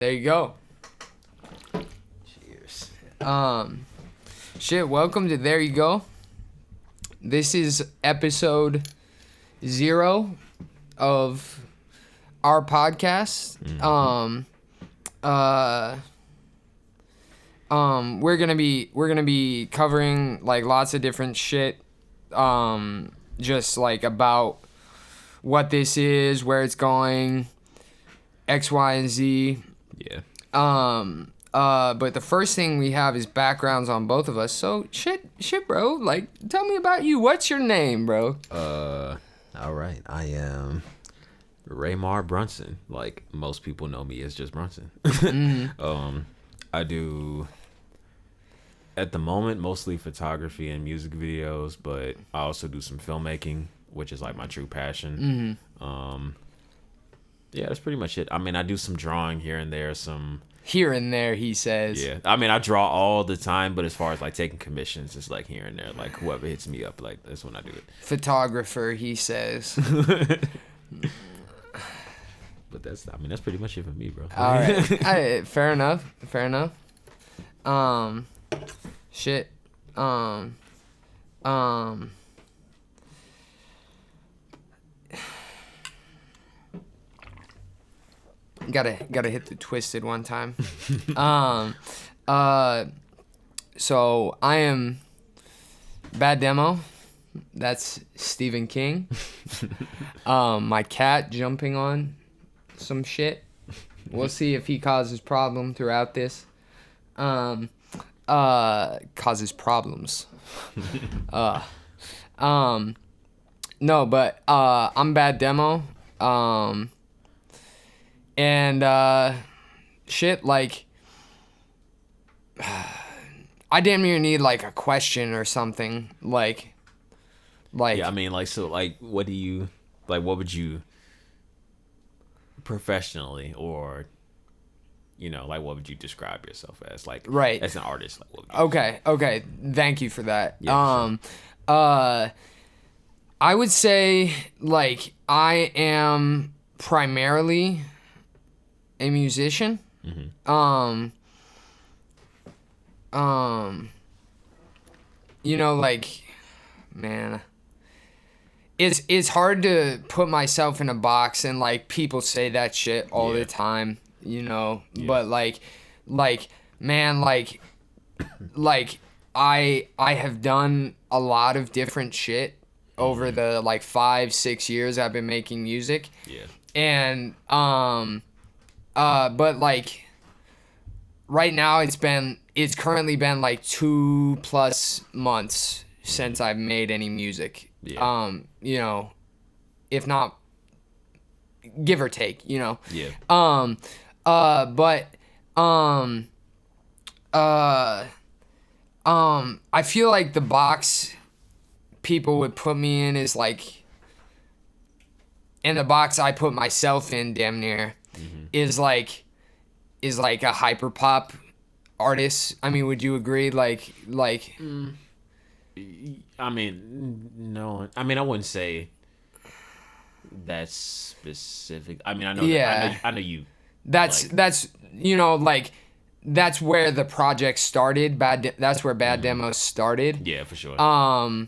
There you go. Cheers. Welcome to There You Go. This is episode 0 of our podcast. We're gonna be covering like lots of different shit. Just like about what this is, where it's going, X, Y, and Z. Yeah. But the first thing we have is backgrounds on both of us. So shit, bro. Like, tell me about you. What's your name, bro? All right. I am Raymar Brunson. Like most people know me as just Brunson. I do at the moment mostly photography and music videos, but I also do some filmmaking, which is like my true passion. Yeah, that's pretty much it. I mean, I do some drawing here and there, Here and there, he says. Yeah, I mean, I draw all the time, but as far as like taking commissions, it's like here and there. Like whoever hits me up, like that's when I do it. Photographer, he says. But that's pretty much it for me, bro. All right. Fair enough. Shit. Gotta hit the twisted one time. So I am Bad Demo. That's Stephen King. My cat jumping on some shit. We'll see if he causes problem throughout this. Causes problems. No, but I'm Bad Demo. And shit, like, I damn near need like a question or something, like. Yeah, I mean, like, so, like, what would you professionally, or, like, what would you describe yourself as, like, right, as an artist? Like, what would you okay, thank you for that. Yeah, sure. I would say, like, I am primarily a musician. Like, man, it's hard to put myself in a box, and like people say that shit all the time, but like man, like I have done a lot of different shit over the like 5-6 years I've been making music. Yeah. And but like right now it's currently been like 2+ months since I've made any music. Yeah. If not, give or take, Yeah. I feel like the box people would put me in is like, and the box I put myself in damn near is like a hyperpop artist. I mean, would you agree? Like I mean, no. I mean, I wouldn't say that's specific. I mean, I know. Yeah. I know you. That's that's where the project started. That's where Bad Demos started. Yeah, for sure.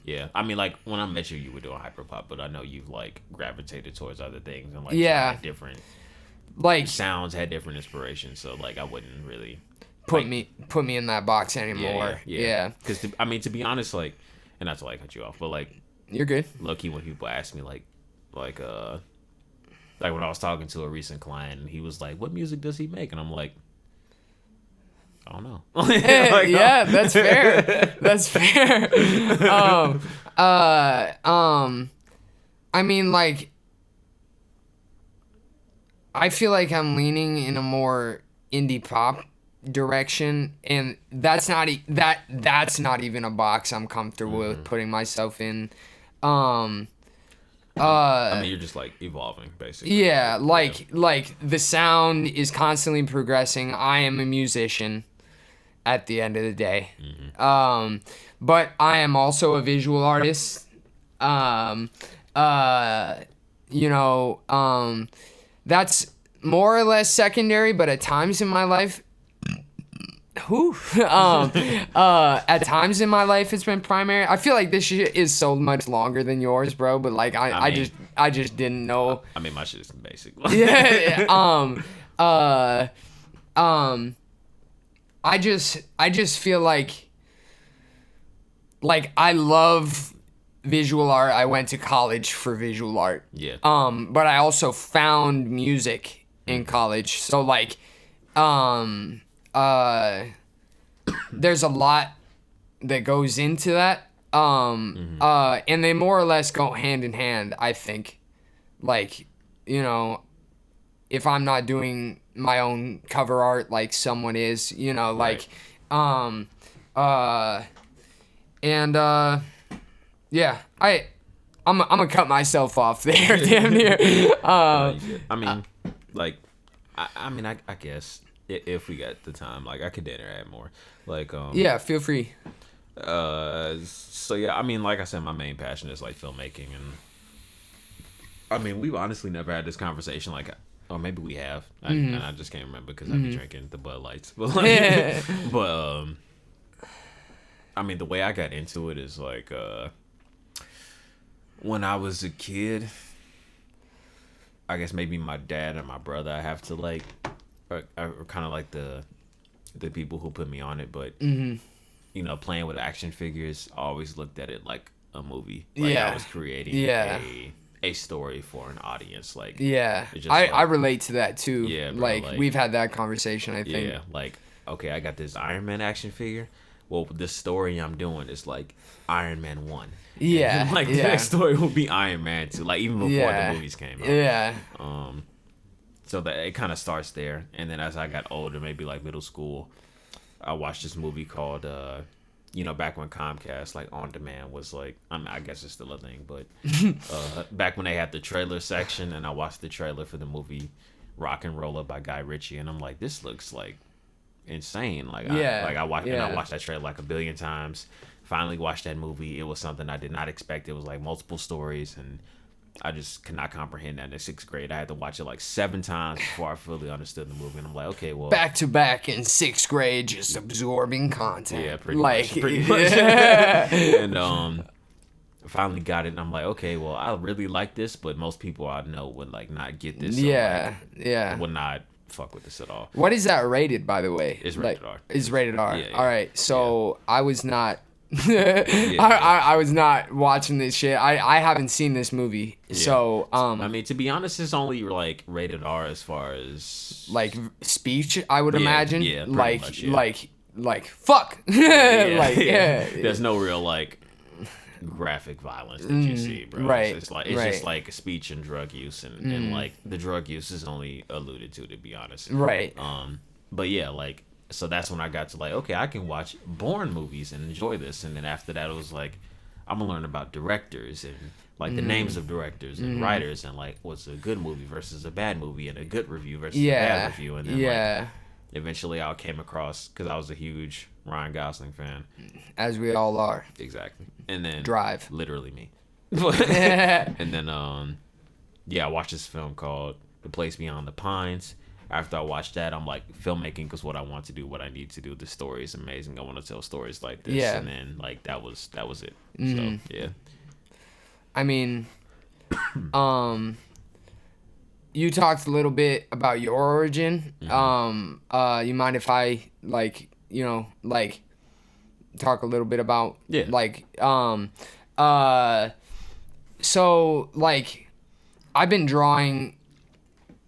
Yeah, I mean, like when I met you, you were doing hyperpop, but I know you've like gravitated towards other things and like tried different like sounds, had different inspirations. So like, I wouldn't really put me in that box anymore. Yeah. Because to be honest, like, and not to like cut you off, but like, you're good. Low-key, when people ask me like when I was talking to a recent client, and he was like, "What music does he make?" And I'm like, I don't know. Yeah, that's fair. That's fair. I mean, like, I feel like I'm leaning in a more indie pop direction, and that's not even a box I'm comfortable with putting myself in. I mean, you're just like evolving, basically. Yeah, like the sound is constantly progressing. I am a musician at the end of the day. But I am also a visual artist. That's more or less secondary, but at times in my life, at times in my life it's been primary. I feel like this shit is so much longer than yours, bro. But like I just didn't know. I mean, my shit is basic. Yeah. I just feel like I love visual art. I went to college for visual art. Yeah. But I also found music in college. So like, there's a lot that goes into that. And they more or less go hand in hand, I think. Like, you know, if I'm not doing my own cover art like someone is, you know, like, Right. yeah, I'm gonna cut myself off there, damn near. I mean, like, I guess if we got the time, like, I could add more. Like, Yeah, feel free. So yeah, I mean, like I said, my main passion is like filmmaking, and I mean, we've honestly never had this conversation, like, or maybe we have, and I just can't remember because I be drinking the Bud Lights. But like, I mean, the way I got into it is like, when I was a kid, I guess maybe my dad and my brother, I have to like, are kind of like the people who put me on it, but you know, playing with action figures, I always looked at it like a movie. Like I was creating a story for an audience. Like, I relate to that too. Yeah, bro, like we've had that conversation, I think. Yeah, like, okay, I got this Iron Man action figure. Well, the story I'm doing is like Iron Man 1. Yeah. And, like, the next story will be Iron Man 2, like, even before the movies came out. Yeah. So that it kind of starts there, and then as I got older, maybe like middle school, I watched this movie called, you know, back when Comcast, like, on demand was like, I mean, I guess it's still a thing, but back when they had the trailer section, and I watched the trailer for the movie Rock and Roller by Guy Ritchie, and I'm like, this looks like insane. Like, I watched that trailer like a billion times. Finally watched that movie. It was something I did not expect. It was like multiple stories, and I just could not comprehend that in 6th grade. I had to watch it like 7 times before I fully understood the movie. And I'm like, okay, well, back to back in 6th grade, just absorbing content. Yeah, pretty much. And finally got it, and I'm like, okay, well, I really like this, but most people I know would like not get this. So, yeah. Would not fuck with this at all. What is that rated, by the way? It's rated R. It's rated R. Yeah. All right, so I was not. I was not watching this shit. I haven't seen this movie, so I mean, to be honest, it's only like rated R as far as like speech, I would imagine. Yeah, like fuck. There's no real like graphic violence that you see, bro. Right. It's just like speech and drug use, and like the drug use is only alluded to be honest. Right. But yeah, like, so that's when I got to like, okay, I can watch Bourne movies and enjoy this. And then after that, it was like, I'm gonna learn about directors and like the names of directors and writers, and like what's a good movie versus a bad movie, and a good review versus a bad review. And then like, eventually I came across, because I was a huge Ryan Gosling fan, as we all are. Exactly. And then Drive, literally me. And then I watched this film called The Place Beyond the Pines. After I watched that, I'm like, filmmaking is what I want to do, what I need to do. The story is amazing. I want to tell stories like this. Yeah. And then like that was it. Mm-hmm. So yeah. I mean, you talked a little bit about your origin. Mm-hmm. You mind if I like, you know, like talk a little bit about like so like I've been drawing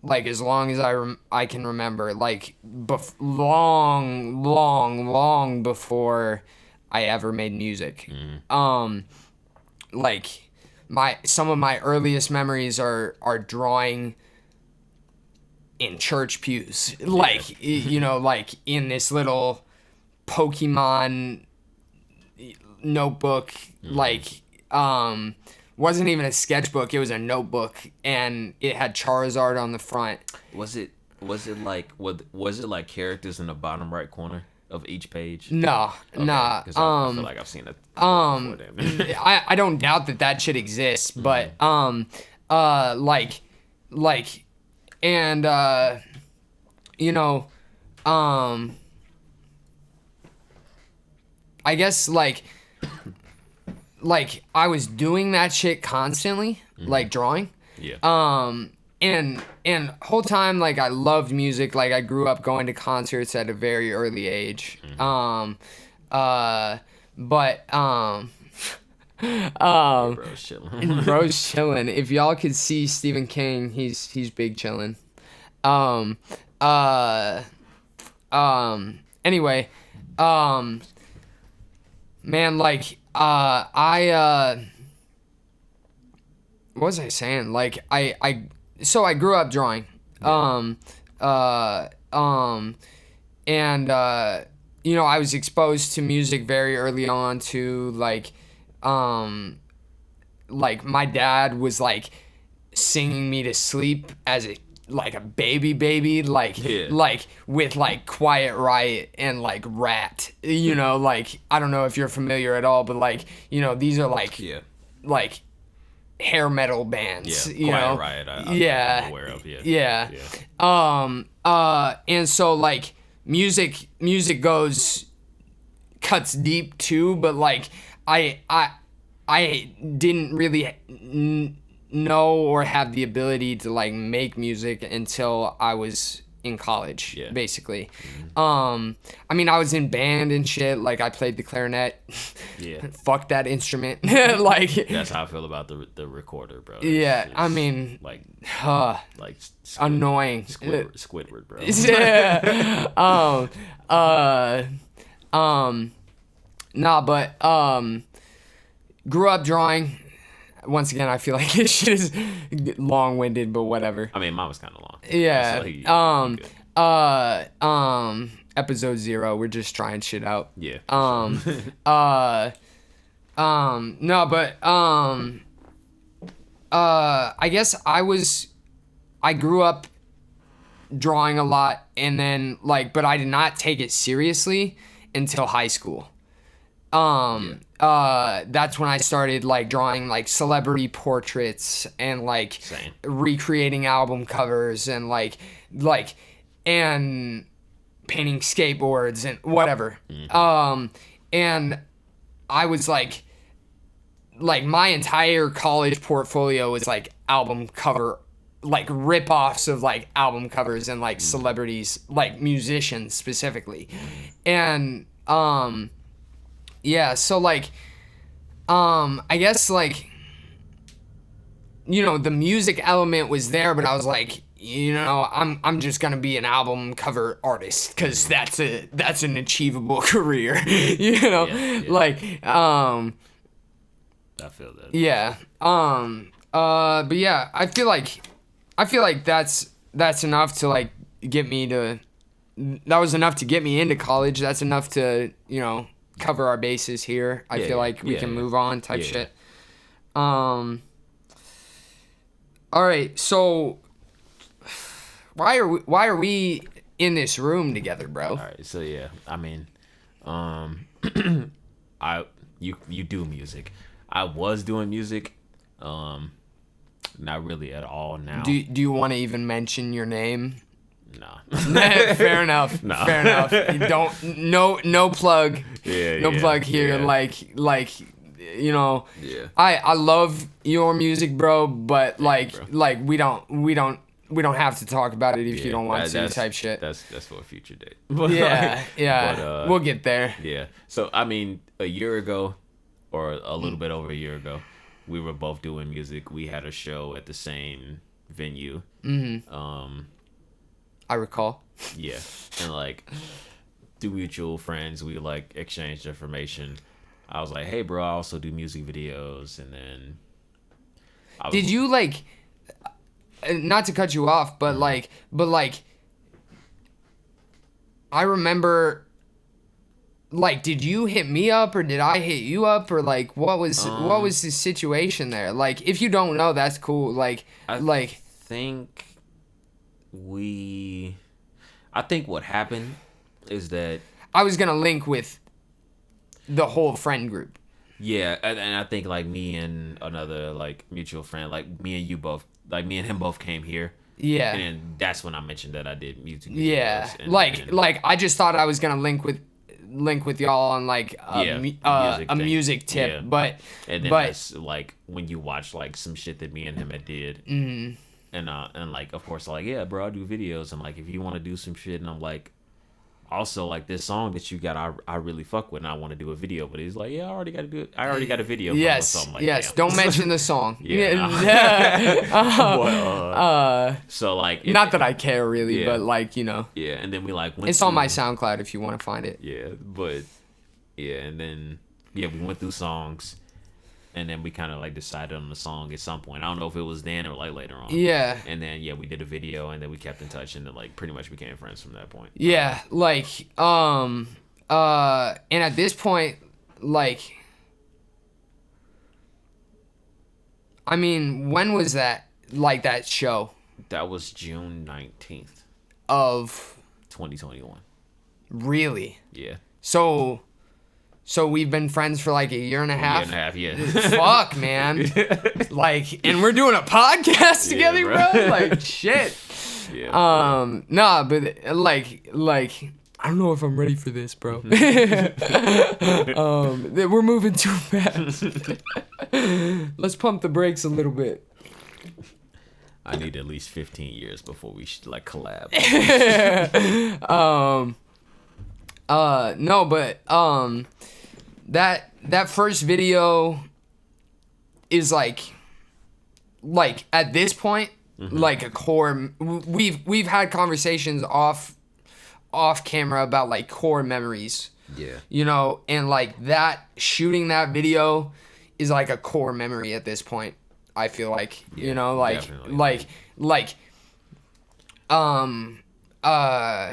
like as long as I can remember, like long before I ever made music. Like some of my earliest memories are drawing in church pews, like you know, like in this little Pokemon notebook, like wasn't even a sketchbook, it was a notebook, and it had Charizard on the front. Was it like characters in the bottom right corner of each page? Nah. I feel like I've seen it before then. I don't doubt that shit exists, but like you know, I guess like I was doing that shit constantly, like drawing. Yeah. And whole time like I loved music. Like I grew up going to concerts at a very early age. Bro's chilling. Bro's chilling. If y'all could see Stephen King, he's big chilling. Anyway, man, like, what was I saying? Like, so I grew up drawing. And, you know, I was exposed to music very early on to, like my dad was, like, singing me to sleep as a baby, like with like Quiet Riot and like Rat, you know, like I don't know if you're familiar at all, but like, you know, these are like like hair metal bands, you Quiet know. Riot, I'm aware of. And so like music cuts deep too, but like I didn't really know or have the ability to like make music until I was in college, basically. I mean, I was in band and shit. Like I played the clarinet. Fuck that instrument. Like that's how I feel about the recorder, bro. It's I mean, like annoying. Squidward, bro. Grew up drawing. Once again, I feel like this shit is long-winded, but whatever. I mean, mine was kind of long. Yeah. Episode 0, we're just trying shit out. Yeah. No, but I guess I grew up drawing a lot, and then like, but I did not take it seriously until high school. That's when I started like drawing like celebrity portraits and like recreating album covers and like and painting skateboards and whatever. And I was like my entire college portfolio was like album cover, like rip-offs of like album covers and like celebrities, like musicians specifically. And yeah, so like I guess like, you know, the music element was there, but I was like, you know, I'm just gonna be an album cover artist because that's an achievable career. You know, like I feel that. Yeah. But yeah, I feel like that's enough to like get me to. That was enough to get me into college. That's enough to, you know, cover our bases here. I feel like we can move on type shit. All right, so why are we in this room together, bro? All right, so yeah, I mean, you do music. I was doing music, not really at all now. Do you want to even mention your name? Nah. Fair enough. Nah. Fair enough. You don't. No plug. No plug here. Yeah. Like, you know. Yeah. I love your music, bro. But like bro. like we don't have to talk about it if you don't want to type shit. That's for a future date. Yeah. But, we'll get there. Yeah. So I mean, a year ago, or a little bit over a year ago, we were both doing music. We had a show at the same venue. I recall. Yeah, and like through mutual friends, we like exchanged information. I was like, "Hey, bro, I also do music videos," and then did you like? Not to cut you off, but like, I remember. Like, did you hit me up or did I hit you up or like what was the situation there? Like, if you don't know, that's cool. Like, I think what happened is that I was gonna link with the whole friend group. Yeah, and I think like me and another like mutual friend, like me and him both came here, Yeah. And that's when I mentioned that I did music videos. Yeah. And, Like I just thought I was gonna link with y'all on like a music tip, yeah. but that's like when you watch like some shit that me and him had did, and like of course like, yeah, bro, I do videos, and like if you want to do some shit, and I'm like, also like this song that you got, I really fuck with, and I want to do a video, but he's like, yeah, I already got a video. Yes, from like, yes. damn. Don't mention the song. So like, not that I care really, yeah. but like, you know. Yeah, and then we like it's on my SoundCloud if you want to find it. Yeah, but yeah, and then we went through songs, and then we kind of like decided on the song at some point. I don't know if it was then or like later on. Yeah. And then we did a video, and then we kept in touch, and then like pretty much became friends from that point. Yeah, like and at this point, like, I mean, when was that? Like that show? That was June 19th of 2021. Really? Yeah. So we've been friends for like a year and a half. Yeah. Fuck, man. Like, and we're doing a podcast together, bro. Like, shit. Yeah. Nah, but like, I don't know if I'm ready for this, bro. We're moving too fast. Let's pump the brakes a little bit. I need at least 15 years before we should like collab. No, but that first video is like at this point, like a core. We've had conversations off camera about like core memories. Yeah. You know, and like that shooting that video is like a core memory at this point. I feel like, you know, like definitely. Well,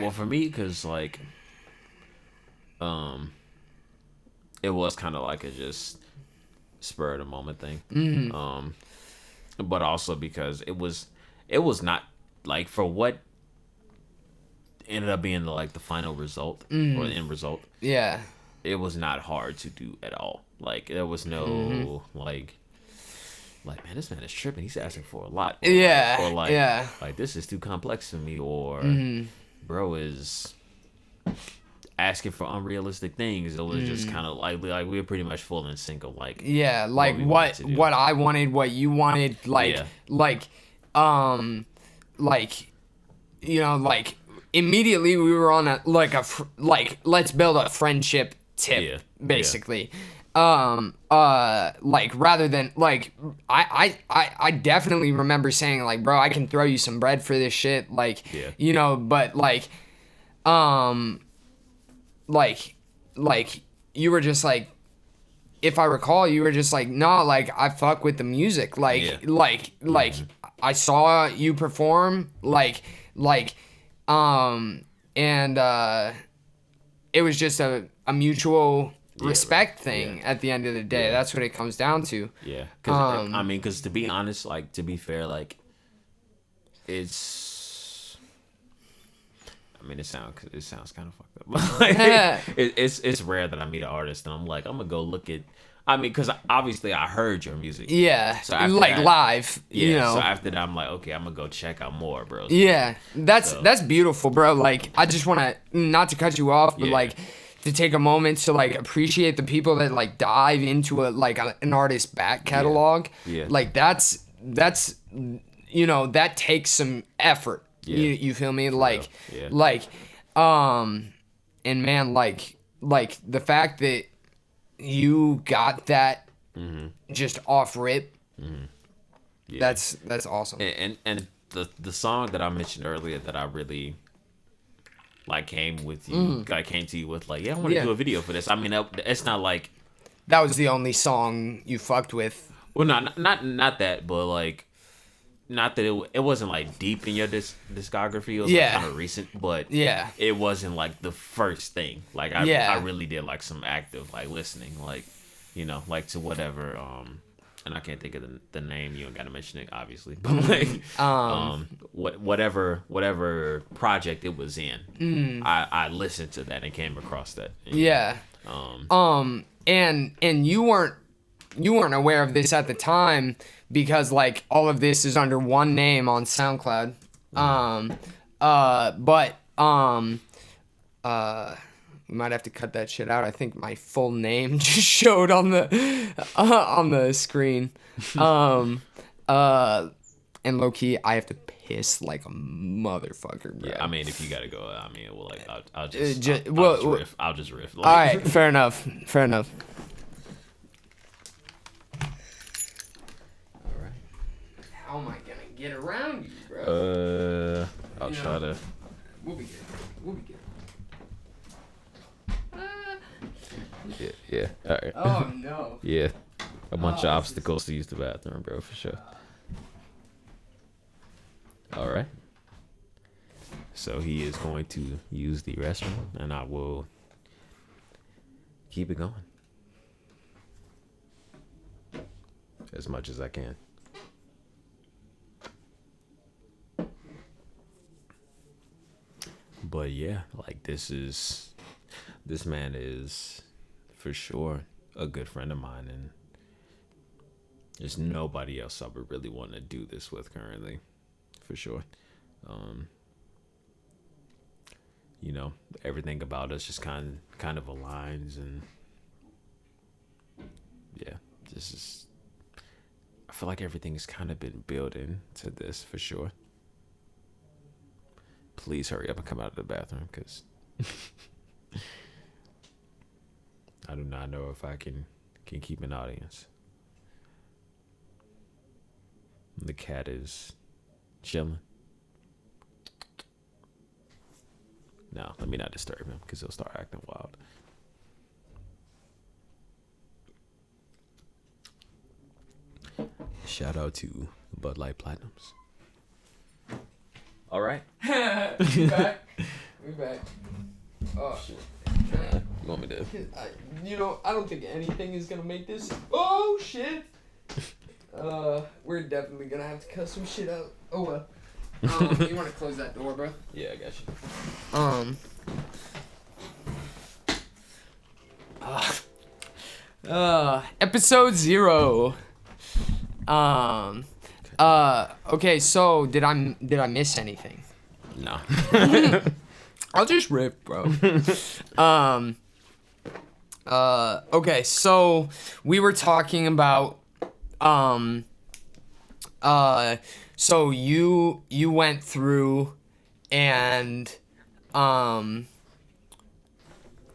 for me, because like it was kind of like a just spur of the moment thing. But also because it was not like, for what ended up being like the final result or the end result. Yeah. It was not hard to do at all. Like there was no like man, this man is tripping. He's asking for a lot. Or like this is too complex for me. Or bro is asking for unrealistic things. It was just kind of like we were pretty much full in sync of like what I wanted, what you wanted, you know, like immediately we were on a let's build a friendship tip, basically. Like rather than like I definitely remember saying like, bro, I can throw you some bread for this shit, like, you know, but like you were just like, if I recall, you were just like, no, like I fuck with the music, like I saw you perform, and it was just a mutual respect thing at the end of the day. That's what it comes down to. Yeah, because I mean, because to be honest, like to be fair, like it's, I mean, it sounds kind of fucked up. Like, it's rare that I meet an artist and I'm like, I'm gonna go look at. I mean, because obviously I heard your music. Yeah, so like that, live. Yeah, you know. So after that, I'm like, okay, I'm gonna go check out more, bro. Yeah, that's beautiful, bro. Like, I just want to, not to cut you off, but like, to take a moment to like appreciate the people that like dive into an artist's back catalog. Yeah. Like that's you know, that takes some effort. Yeah. You feel me? And man, like the fact that you got that just off rip. That's awesome. And the song that I mentioned earlier that I really like came with you. I came to you with like, I want to do a video for this. I mean, it's not like that was the only song you fucked with. Well, not that, but like, not that it wasn't like deep in your discography. It was like kind of recent, but it wasn't like the first thing. Like I really did like some active like listening, like, you know, like to whatever. And I can't think of the name. You don't gotta mention it, obviously. But like, whatever project it was in, I listened to that and came across that. And you weren't aware of this at the time because like all of this is under one name on SoundCloud. But we might have to cut that shit out. I think my full name just showed on the screen. And low key, I have to piss like a motherfucker, bro. Yeah, I mean, if you gotta go, I mean, well, like, I'll just riff. Like, all right, fair enough. All right. How am I gonna get around you, bro? I'll try to. We'll be good. Yeah. All right. Oh no. Yeah. A bunch of obstacles to use the bathroom, bro, for sure. All right. So he is going to use the restroom, and I will keep it going as much as I can. But yeah, like this man is for sure a good friend of mine, and there's nobody else I would really want to do this with currently, for sure. You know, everything about us just kind of aligns, and yeah, I feel like everything has kind of been building to this for sure. Please hurry up and come out of the bathroom, because I do not know if I can keep an audience. The cat is chilling. No, let me not disturb him, because he'll start acting wild. Shout out to Bud Light Platinums. All right. We back. Oh shit. You want me to? I don't think anything is gonna make this. Oh shit. We're definitely gonna have to cut some shit out. Oh well. You wanna close that door, bro? Yeah, I got you. Episode 0. Okay, so did I miss anything? No. I'll just rip, bro. Okay, so we were talking about so you went through and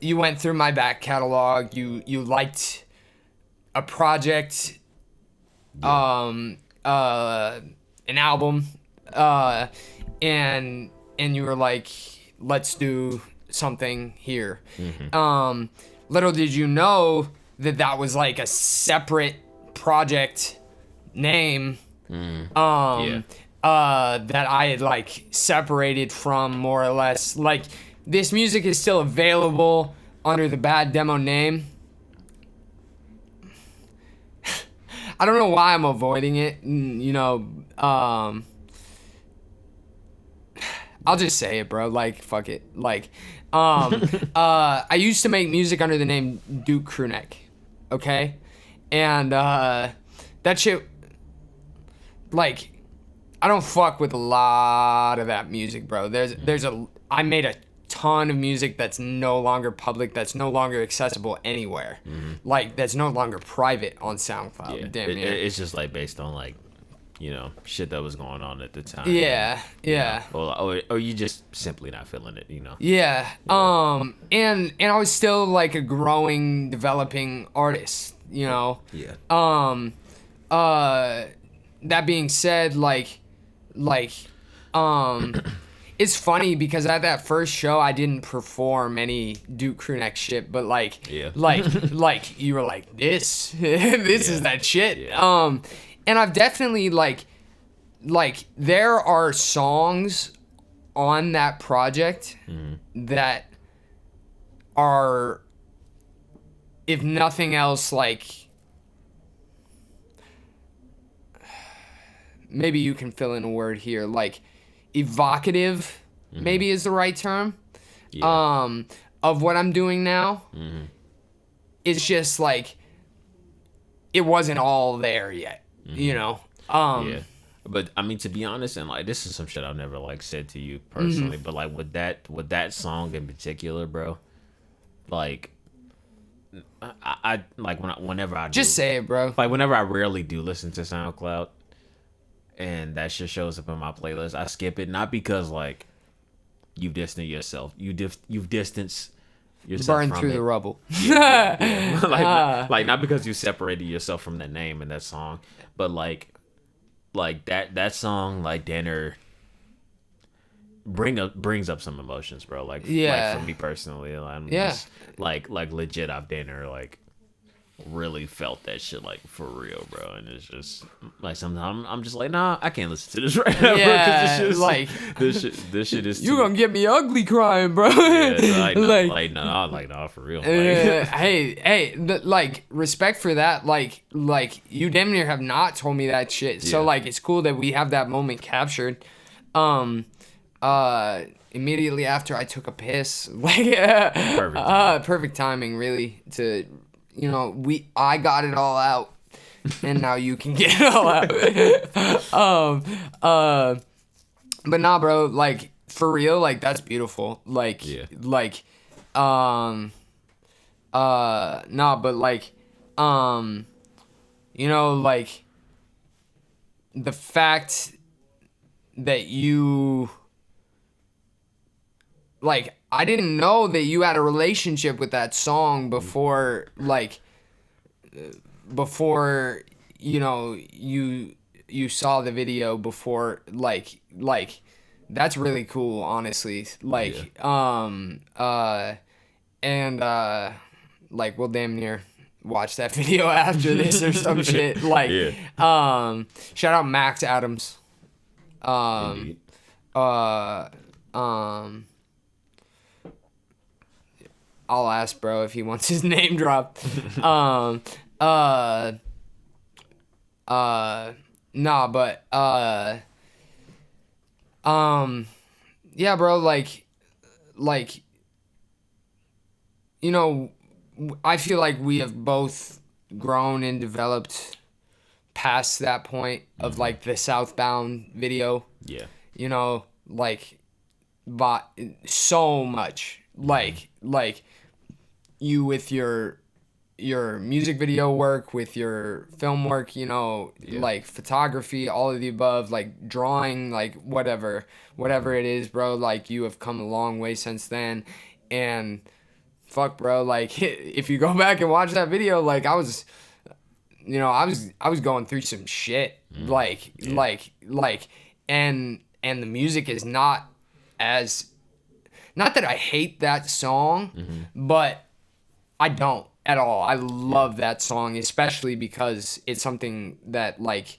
you went through my back catalog. You liked a project, an album, and you were like, let's do something here. Mm-hmm. Little did you know that was like a separate project name. Yeah. That I had like separated from, more or less. Like, this music is still available under the Bad Demo name. I don't know why I'm avoiding it. I'll just say it, bro. Like, fuck it. Like, I used to make music under the name Duke Crewneck, okay? And that shit, like, I don't fuck with a lot of that music, bro. I made a ton of music that's no longer public, that's no longer accessible anywhere. Mm-hmm. Like, that's no longer private on SoundCloud. Yeah. Damn near. It's just like based on like, shit that was going on at the time. Yeah. Or you just simply not feeling it, Yeah. And I was still like a growing, developing artist, Yeah. That being said, it's funny because at that first show I didn't perform any Duke Crewneck shit, but like you were like, this is that shit. Yeah. And I've definitely like there are songs on that project that are, if nothing else, like, maybe you can fill in a word here, like evocative, maybe is the right term. Yeah. Of what I'm doing now. It's just like, it wasn't all there yet, Yeah. But I mean, to be honest, and like this is some shit I've never like said to you personally, but like with that song in particular, bro, like I like whenever I Just do, say it, bro. like whenever I rarely do listen to SoundCloud, and that shit shows up in my playlist, I skip it, not because like you've distanced yourself, you've distanced yourself Burn from through it. the rubble. Yeah. Like not because you separated yourself from that name and that song, but like that song like Danner brings up some emotions, bro. Like for me personally, I'm just like legit I've Danner like really felt that shit like for real, bro. And it's just like sometimes I'm just like, nah, I can't listen to this right now, Yeah, bro, 'cause like this shit is you gonna get me ugly crying, bro. yeah, nah, for real. Like, like respect for that. Like you damn near have not told me that shit. So Yeah. like it's cool that we have that moment captured. Immediately after I took a piss, like perfect timing, really. To I got it all out, and now you can get it all out. But nah, bro, like for real, like that's beautiful. Like, Yeah. nah, but like, like the fact that you, like, I didn't know that you had a relationship with that song before, you saw the video before, like that's really cool, honestly. Like, like we'll damn near watch that video after this or some shit. Like, shout out Max Adams. indeed. I'll ask bro if he wants his name dropped. Nah, but yeah, bro, like I feel like we have both grown and developed past that point of like the Southbound video. Yeah. Like, but so much, like you with your music video work, with your film work, like photography, all of the above, like drawing, like whatever it is, bro, like you have come a long way since then. And fuck, bro, like if you go back and watch that video, like I was going through some shit, and the music is not that I hate that song, but I don't at all. I love that song, especially because it's something that like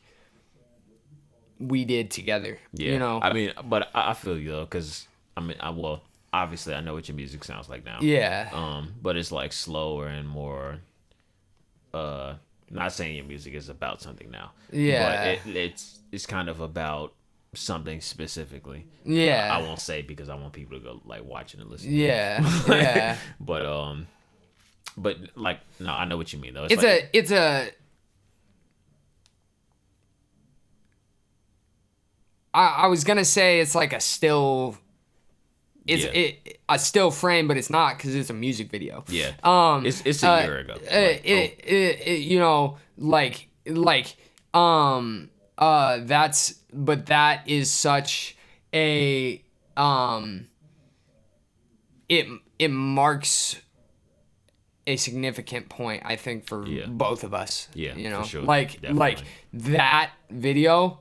we did together. Yeah. I mean, but I feel you though, because I mean, obviously I know what your music sounds like now. Yeah. But it's like slower and more. Not saying your music is about something now. Yeah. But it's kind of about something specifically. Yeah. I won't say because I want people to go like watch it and listen. Yeah. To it. Yeah. But like no, I know what you mean though. I was gonna say it's like a still. A still frame, but it's not because it's a music video. Yeah. It's a year ago. That is such a it marks a significant point, I think, for both of us. Yeah, for sure. Like that video,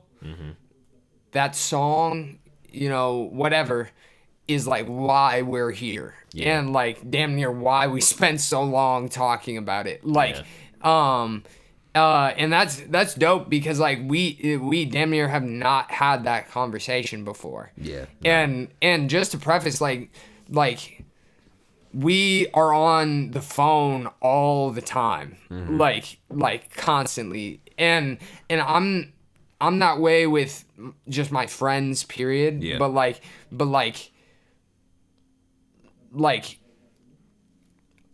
that song, whatever, is like why we're here, and like damn near why we spent so long talking about it. Like, and that's dope because like we damn near have not had that conversation before. Yeah. And just to preface, like we are on the phone all the time, like constantly, and I'm that way with just my friends, period. Yeah. But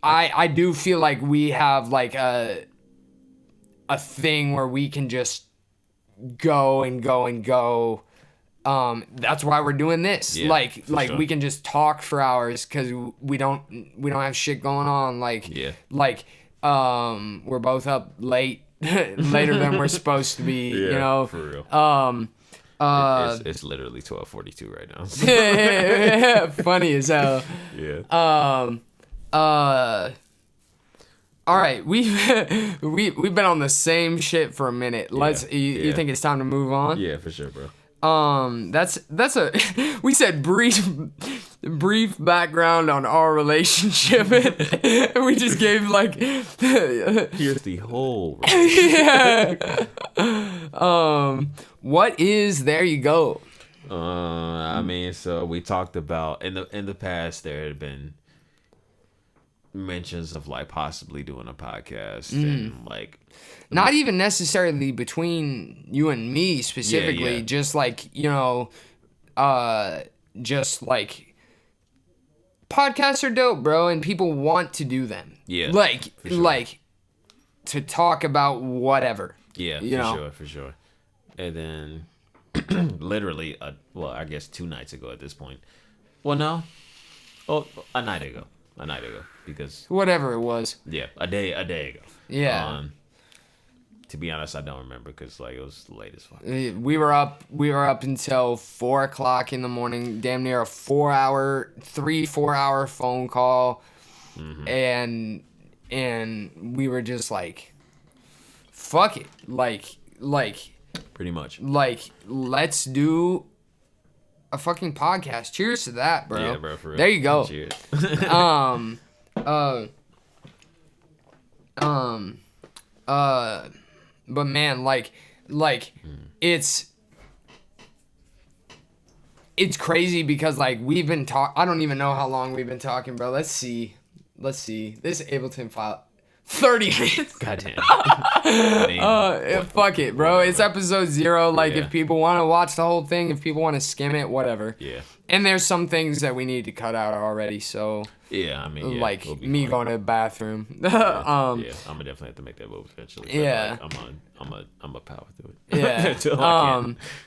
I do feel like we have like a thing where we can just go and go and go. That's why we're doing this. Yeah, like sure. we can just talk for hours because we don't have shit going on. We're both up late, later than we're supposed to be. Yeah, you know, for real. It's literally 12:42 right now. So. Funny as hell. Yeah. All right, we've been on the same shit for a minute. You think it's time to move on? Yeah, for sure, bro. That's a we said brief background on our relationship and we just gave like Here's the whole yeah. What is There You Go? I mean, so we talked about in the past there had been mentions of like possibly doing a podcast and like not even necessarily between you and me specifically, just like, you know, just like podcasts are dope, bro, and people want to do them. Yeah. Like to talk about whatever. Yeah, for sure. And then literally I guess 2 nights ago at this point. Well, no. Oh, a night ago because whatever it was. Yeah, a day ago. Yeah. To be honest, I don't remember because like it was late as fuck. We were up until 4:00 in the morning, damn near a 4 hour phone call, and we were just like, fuck it, like pretty much, like let's do a fucking podcast. Cheers to that, bro. Yeah, bro, for real. There you go. Cheers. But man, like it's crazy because like we've been I don't even know how long we've been talking, bro. Let's see. This Ableton file 30 minutes. Goddamn. Fuck it, bro. It's episode 0. Like, Yeah. if people want to watch the whole thing, if people want to skim it, whatever. Yeah. And there's some things that we need to cut out already. So, Yeah, I mean, like it'll be me fun. going to the bathroom. Yeah, I'm gonna definitely have to make that move eventually. But, Yeah. like, I'm a power through it. Yeah. Until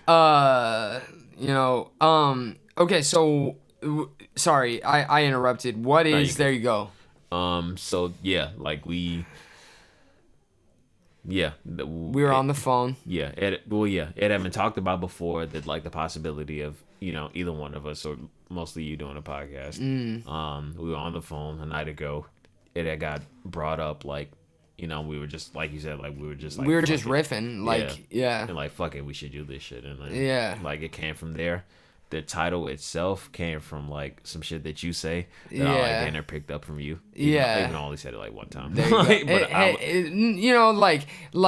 I can. Okay. So, sorry, I interrupted. What is There You Go? So yeah, like we were on the phone. Yeah, it had been talked about before that like the possibility of, you know, either one of us or mostly you doing a podcast. We were on the phone a night ago. It had got brought up, like, you know, we were just like you said, like we were just riffing, like and like fuck it, we should do this shit, and like, like it came from there. The title itself came from like some shit that you say that I like dinner picked up from you. I even only said it like one time. There you go. You know, like, you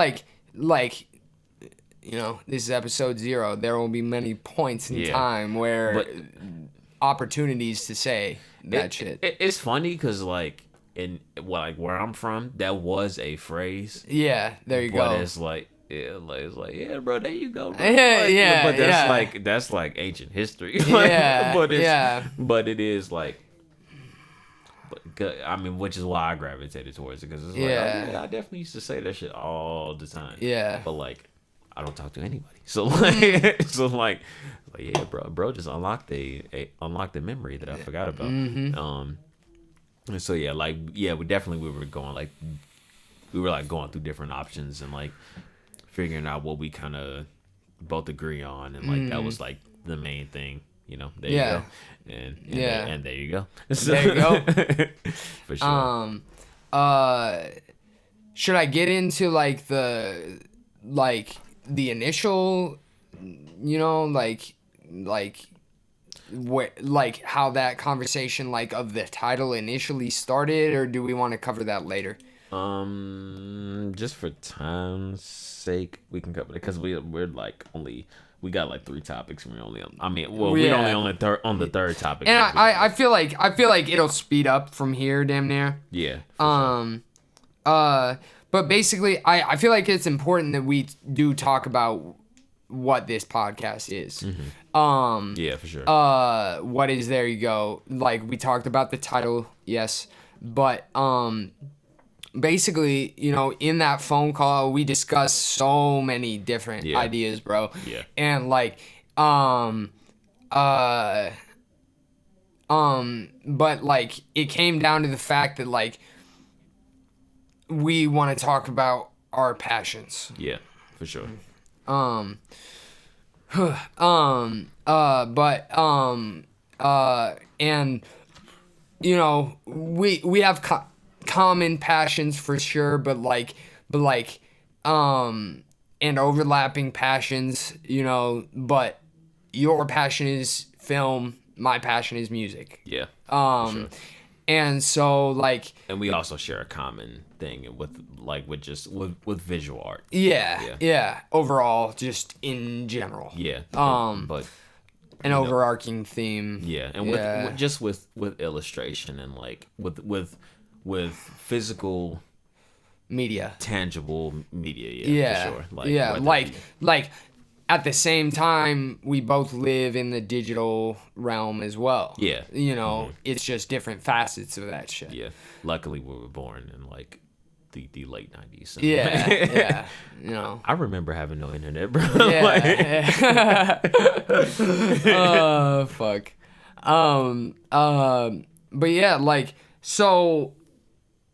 know, this is episode 0. There will be many points in time where opportunities to say that shit. It's funny because like where I'm from, that was a phrase. Yeah, there you go. But it's like. Yeah, yeah, bro, there you go, bro. But that's like ancient history. But it is like, I mean, which is why I gravitated towards it because it's like, I definitely used to say that shit all the time. Yeah, but like, I don't talk to anybody, so like, yeah, bro, just unlocked the memory that I forgot about. And so we were going going through different options and like figuring out what we kind of both agree on, and like that was like the main thing, you know. There you go, and there you go. There you go. For sure. Should I get into like the initial, you know, like how that conversation like of the title initially started, or do we want to cover that later? Just for time's sake, we can cover it because we're like we got like 3 topics. We're only on the third topic. And I feel like it'll speed up from here, damn near. Yeah. But basically, I feel like it's important that we do talk about what this podcast is. Yeah, for sure. What is There You Go? Like we talked about the title, yes, but basically, you know, in that phone call, we discussed so many different Yeah. ideas, bro. Yeah. And like, but like, it came down to the fact that like, we want to talk about our passions. Yeah, for sure. And you know, we have common passions for sure, but like, and overlapping passions, you know, but your passion is film, my passion is music. Yeah. For sure. And so like, And we also share a common thing with visual art. yeah, overall, just in general. Yeah. But an overarching theme. yeah, and with illustration and like with physical media, tangible media. Yeah, for sure. Like at the same time, we both live in the digital realm as well. Yeah. You know, it's just different facets of that shit. Yeah. Luckily, we were born in like the late 90s. So Yeah. You know. I remember having no internet, bro. Yeah. Oh, fuck. But yeah, like, so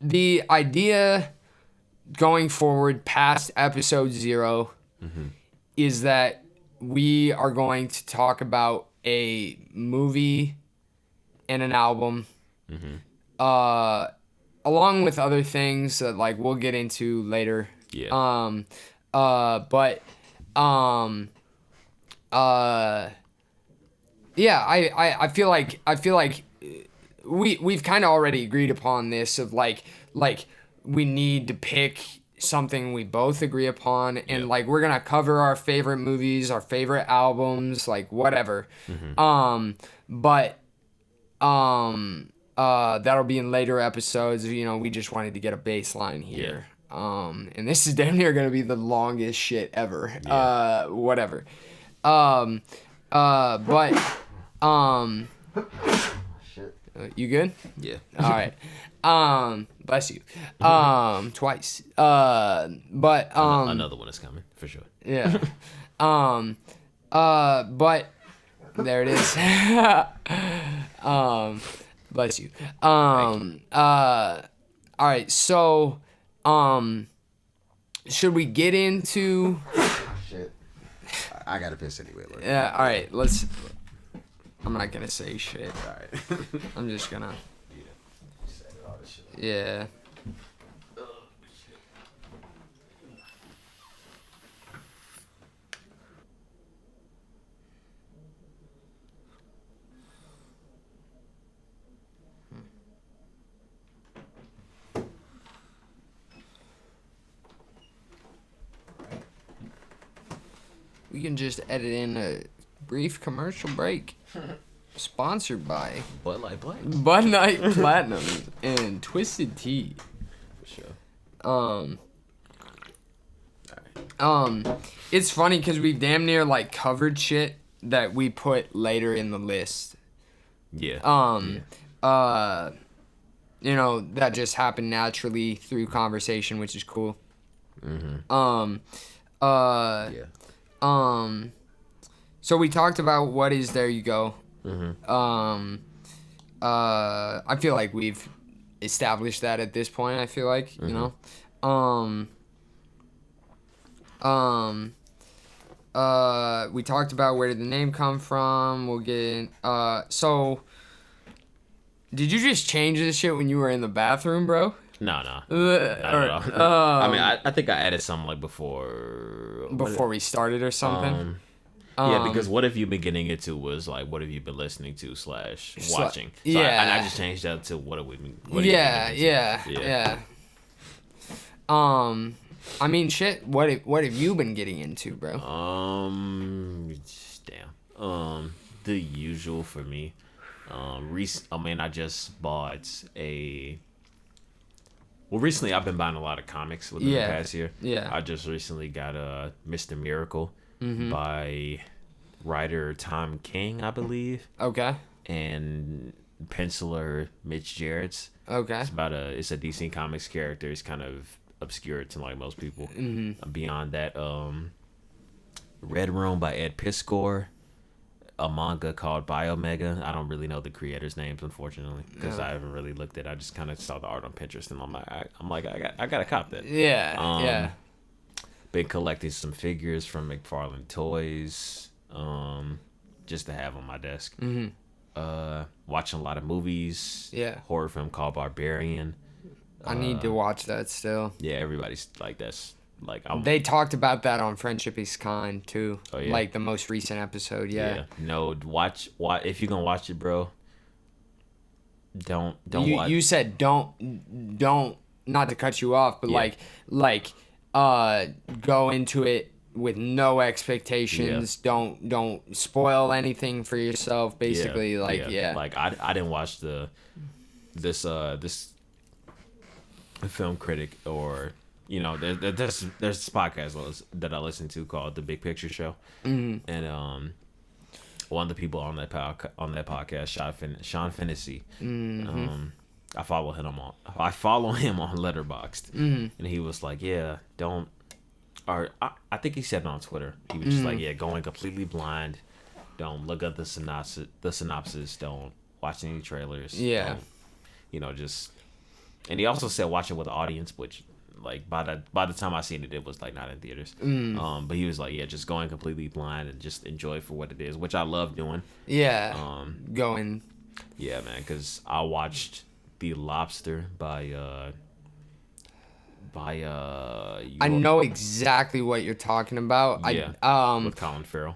the idea going forward past episode 0 is that we are going to talk about a movie and an album, along with other things that like we'll get into later. Yeah. Yeah, I feel like we've kind of already agreed upon this of like we need to pick something we both agree upon, and like we're gonna cover our favorite movies, our favorite albums, like whatever. That'll be in later episodes. You know, we just wanted to get a baseline here. And this is damn near gonna be the longest shit ever. Whatever. You good? Yeah. All right. Bless you. Twice. Another one is coming for sure. Yeah. But there it is. Bless you. All right. So, should we get into? Shit. I gotta piss anyway. Look. Yeah. All right. Let's. I'm not gonna say shit. All right. I'm just gonna. Say all this shit. Yeah. We can just edit in a brief commercial break. Sponsored by Bud Light Black. Bud Light Platinum and Twisted Tea. For sure. It's funny because we damn near like covered shit that we put later in the list. Yeah. You know, that just happened naturally through conversation, which is cool. Yeah. So we talked about what is There You Go. I feel like we've established that at this point. I feel like, you know, we talked about where did the name come from. We'll get in. So did you just change this shit when you were in the bathroom, bro? No. Not at all. I mean, I think I added something like before we started or something. Yeah, because what have you been getting into was like what have you been listening to / watching. So I just changed that to what have we been. Yeah. I mean, shit. What have you been getting into, bro? The usual for me. I just bought a. Well, recently I've been buying a lot of comics within the past year. Yeah. I just recently got Mr. Miracle by writer Tom King, I believe. Okay. And penciler Mitch Gerrits. Okay. It's a DC Comics character. He's kind of obscure to like most people. Beyond that, Red Room by Ed Piskor, a manga called Biomega. I don't really know the creators' names, unfortunately, because I haven't really looked at it. I just kind of saw the art on Pinterest, and I got to cop that. Yeah. Yeah. Been collecting some figures from McFarlane Toys, just to have on my desk. Watching a lot of movies. Yeah. Horror film called Barbarian. I need to watch that still. Yeah, everybody's like that's like They talked about that on Friendship is Kind too. Oh, yeah? Like the most recent episode. Yeah. No, watch if you're gonna watch it, bro. Don't watch. You said don't not to cut you off, but go into it with no expectations. Yeah. Don't spoil anything for yourself. Basically, Like I didn't watch this film critic, or there's this podcast that I listen to called The Big Picture Show, and one of the people on that podcast, Sean Fennessy, I follow him on Letterboxd, and he was like, yeah, don't, or I think he said it on Twitter. He was just like, yeah, going completely blind, don't look at the synopsis, don't watch any trailers, just, and he also said watch it with the audience, which like by the time I seen it, it was like not in theaters. But he was like, yeah, just going completely blind and just enjoy it for what it is, which I love doing. Yeah. Going. Yeah, man, because I watched The Lobster by I know exactly what you're talking about. Yeah. With Colin Farrell.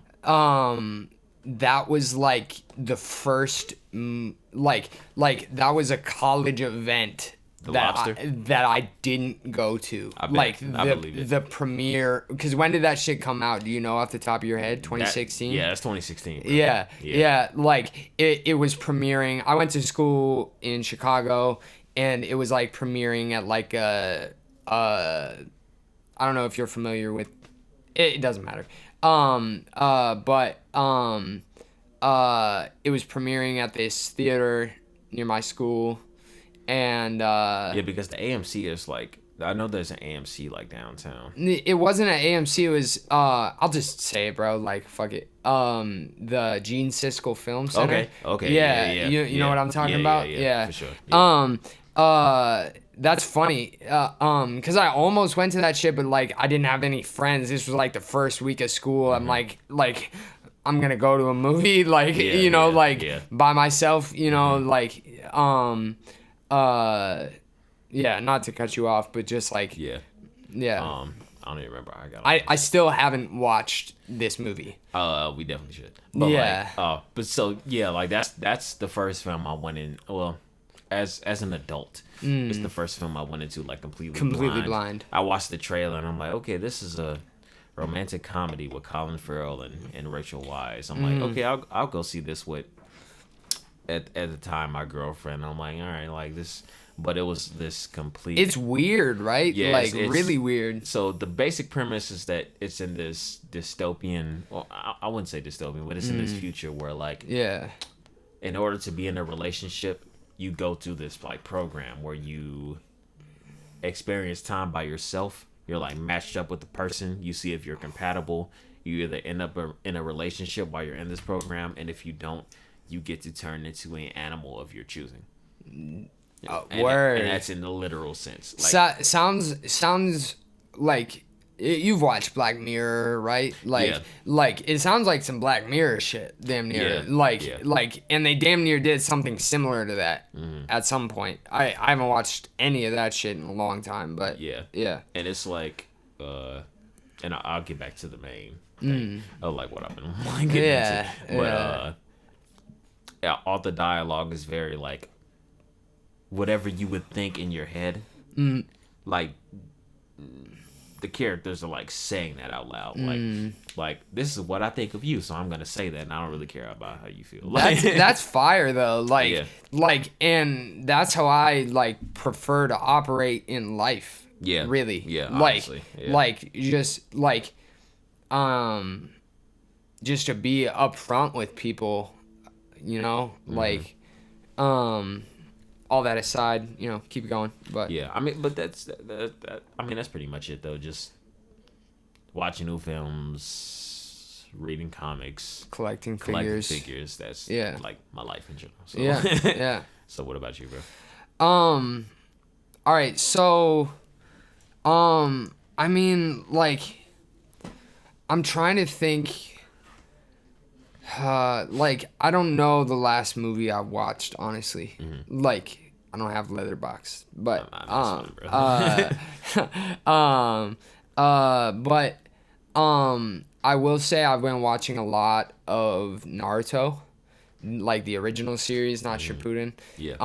That was like the first like that was a college event that I didn't go to. I believe it. The premiere, because when did that shit come out? Do you know off the top of your head? 2016? Yeah, that's 2016. Bro. Yeah. Like it was premiering. I went to school in Chicago, and it was like premiering at like I don't know if you're familiar with it. It doesn't matter. But it was premiering at this theater near my school. And yeah, because the AMC is like, I know there's an AMC like downtown. It wasn't an AMC. It was I'll just say it, bro. Like fuck it. The Gene Siskel Film Center. Okay. Yeah. You know what I'm talking about? Yeah. For sure. Yeah. That's funny. Cause I almost went to that shit, but like I didn't have any friends. This was like the first week of school. I'm like I'm gonna go to a movie, like by myself. Yeah, not to cut you off, but just like yeah. I don't even remember. I still haven't watched this movie. We definitely should. But yeah. But so yeah, like that's the first film I went in. Well, as an adult, it's the first film I went into like completely blind. I watched the trailer and I'm like, okay, this is a romantic comedy with Colin Farrell and Rachel Weisz. I'm like, okay, I'll go see this with at the time my girlfriend. I'm like, all right, like this. But it was this complete. It's weird, right? Yeah, like it's really weird. So the basic premise is that it's in this dystopian. Well, I wouldn't say dystopian, but it's in this future where like in order to be in a relationship, you go through this like program where you experience time by yourself. You're like matched up with the person. You see if you're compatible. You either end up in a relationship while you're in this program, and if you don't, you get to turn into an animal of your choosing. Word. And that's in the literal sense. Like, sounds like you've watched Black Mirror, right? Like it sounds like some Black Mirror shit, damn near. Like, and they damn near did something similar to that at some point. I haven't watched any of that shit in a long time, but yeah. And it's like, and I'll get back to the main thing of like what I've been getting into. But all the dialogue is very like whatever you would think in your head. Like the characters are like saying that out loud. Like this is what I think of you, so I'm gonna say that, and I don't really care about how you feel. That's fire though. Like, and that's how I like prefer to operate in life. Yeah. Really. Yeah. Like, honestly, yeah. like just like, just to be upfront with people, you know, like, all that aside, keep it going. But Yeah, I mean, but that's pretty much it though. Just watching new films, reading comics, collecting collecting figures. figures. That's like my life in general. So. Yeah, yeah. So what about you, bro? All right, so, I mean, like, I'm trying to think. Like, I don't know the last movie I watched, honestly. Mm-hmm. Like, I don't have Letterboxd, but I will say I've been watching a lot of Naruto, like the original series, not Shippuden. Yeah.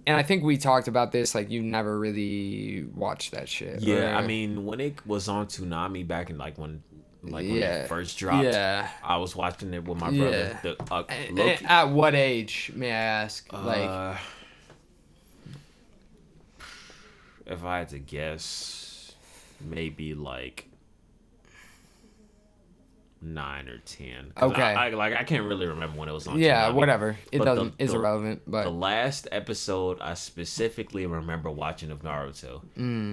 And I think we talked about this. Like, you've never really watched that shit. Yeah, or- I mean, when it was on Toonami back in when Yeah. it first dropped, Yeah. I was watching it with my Yeah. brother. Loki, At what age, may I ask? Like, if I had to guess, maybe like 9 or 10. 'Cause Okay. I can't really remember when it was on. yeah, Toonami. whatever. It But doesn't. It's irrelevant. The But last episode I specifically remember watching of Naruto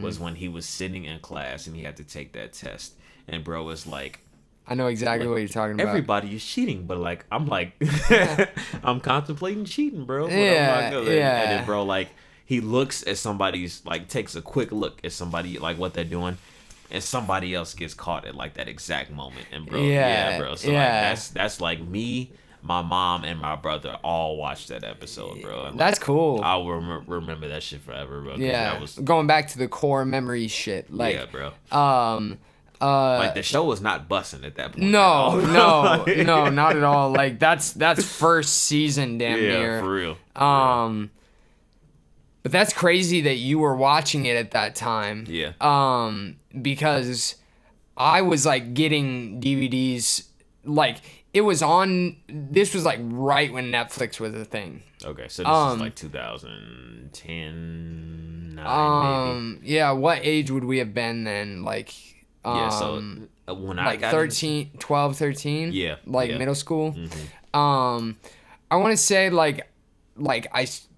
was when he was sitting in class and he had to take that test, and bro was like, I know exactly what you're talking about. everybody is cheating, but like I'm I'm contemplating cheating, bro. But Yeah, I'm not gonna. yeah. And then bro, like he looks at somebody's takes a quick look at somebody what they're doing, and somebody else gets caught at that exact moment. And bro, Yeah, bro. So yeah. that's like me, my mom, and my brother all watched that episode, bro. And, That's cool. I'll remember that shit forever, bro. 'Cause Yeah, that was, going back to the core memory shit. Like, yeah, bro. the show was not busting at that point. no, at no, all. no, not at all. Like, that's first season, damn Yeah, near. for real. But that's crazy that you were watching it at that time. Yeah. Because I was getting DVDs. Like, it was on. This was right when Netflix was a thing. Okay, so this is 2010, 9 maybe. Yeah. What age would we have been then? Yeah, so when I got 13, 12, 13? Yeah, Like yeah. middle school? Mm-hmm. I want to say I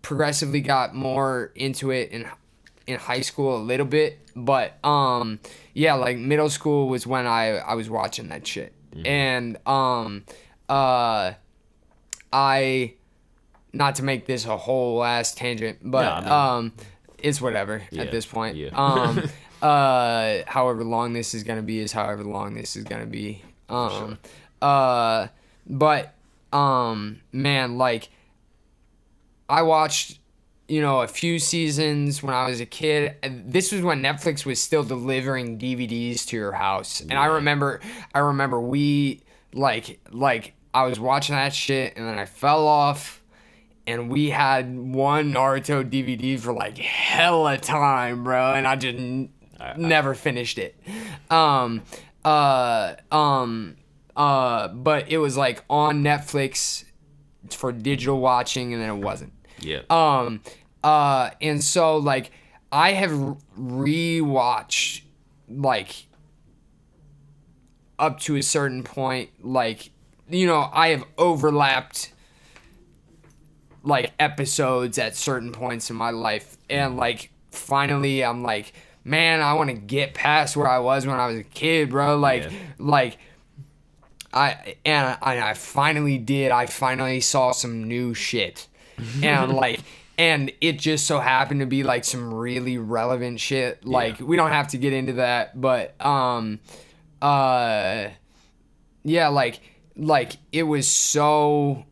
progressively got more into it in high school a little bit, but yeah, middle school was when I was watching that shit. Mm-hmm. And I, not to make this a whole ass tangent, but No, I mean- it's whatever Yeah, at this point. yeah. However long this is gonna be is however long this is gonna be. Sure. But man, I watched, a few seasons when I was a kid. This was when Netflix was still delivering DVDs to your house, and I remember we I was watching that shit, and then I fell off. And we had one Naruto DVD for hella time, bro, and I just never finished it. But it was on Netflix for digital watching, and then it wasn't. Yeah. And so I have rewatched up to a certain point, I have overlapped episodes at certain points in my life, and finally I'm man, I want to get past where I was when I was a kid, bro. I finally did. I finally saw some new shit, and and it just so happened to be some really relevant shit. We don't have to get into that, but yeah, it was so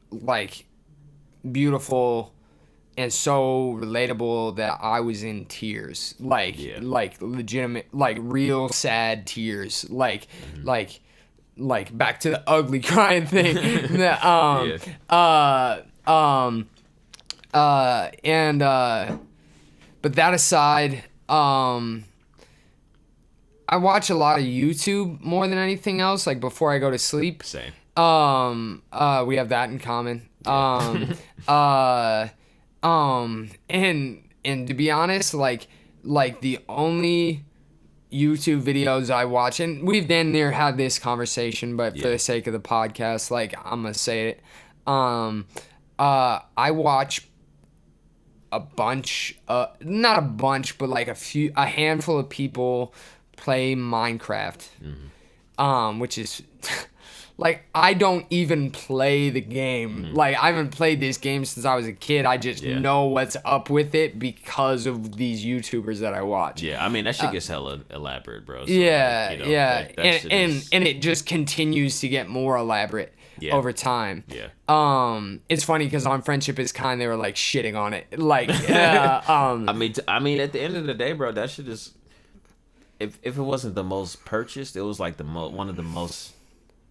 beautiful and so relatable that I was in tears, legitimate, real sad tears, back to the ugly crying thing. But that aside, I watch a lot of YouTube more than anything else, before I go to sleep. Same. We have that in common. And to be honest, the only YouTube videos I watch, and we've damn near had this conversation, but for the sake of the podcast, I'm gonna say it. I watch a bunch, not a bunch, but like a handful of people play Minecraft, which is like, I don't even play the game. Like, I haven't played this game since I was a kid. I just know what's up with it because of these YouTubers that I watch. Yeah, I mean, that shit gets hella elaborate, bro. So, Yeah, like, you know, yeah, that shit is- and it just continues to get more elaborate over time. Yeah. It's funny because on Friendship is Kind, they were like shitting on it, like, I mean, at the end of the day, bro, that shit is. If it wasn't the most purchased, it was like one of the most,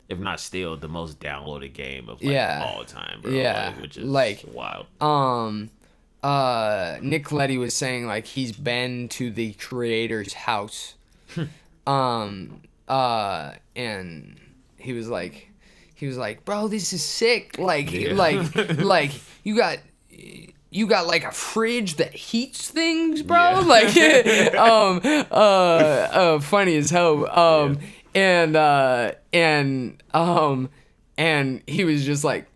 if not still, the most downloaded game of like all time, bro. Yeah, like, which is like, wild. Nick Letty was saying like he's been to the creator's house, and he was like, bro, this is sick. Like, like you got like a fridge that heats things, bro. Like, funny as hell. And he was just like,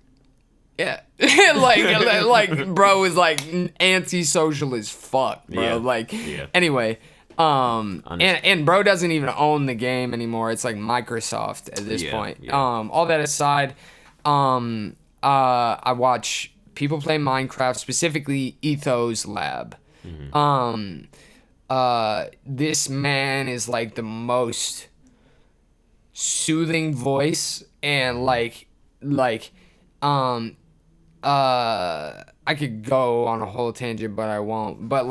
yeah, like bro was like anti-social as fuck, bro. Yeah. Like, Yeah. anyway, and bro doesn't even own the game anymore. It's like Microsoft at this point. Yeah. All that aside, I watch people play Minecraft, specifically Ethos Lab. This man is like the most soothing voice, and I could go on a whole tangent, but I won't. But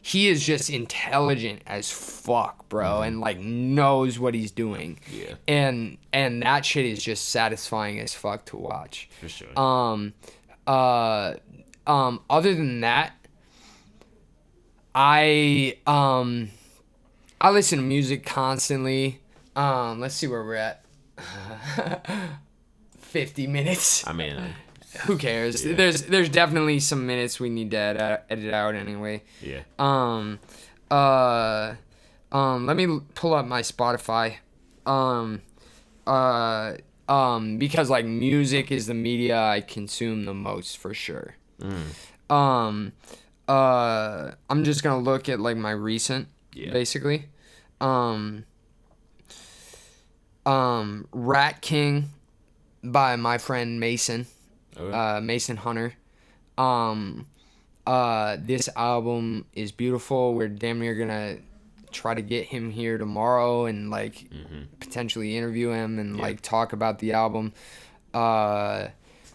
he is just intelligent as fuck, bro, and like knows what he's doing. Yeah. And that shit is just satisfying as fuck to watch. For sure. Other than that, I listen to music constantly. Let's see where we're at. 50 minutes. I mean, Who cares? Yeah. There's definitely some minutes we need to edit out anyway. yeah. Let me pull up my Spotify. Because like music is the media I consume the most for sure. I'm just gonna look at like my recent, basically. Rat King by my friend Mason. Okay. Mason Hunter. This album is beautiful. We're damn near gonna try to get him here tomorrow and like potentially interview him and like talk about the album.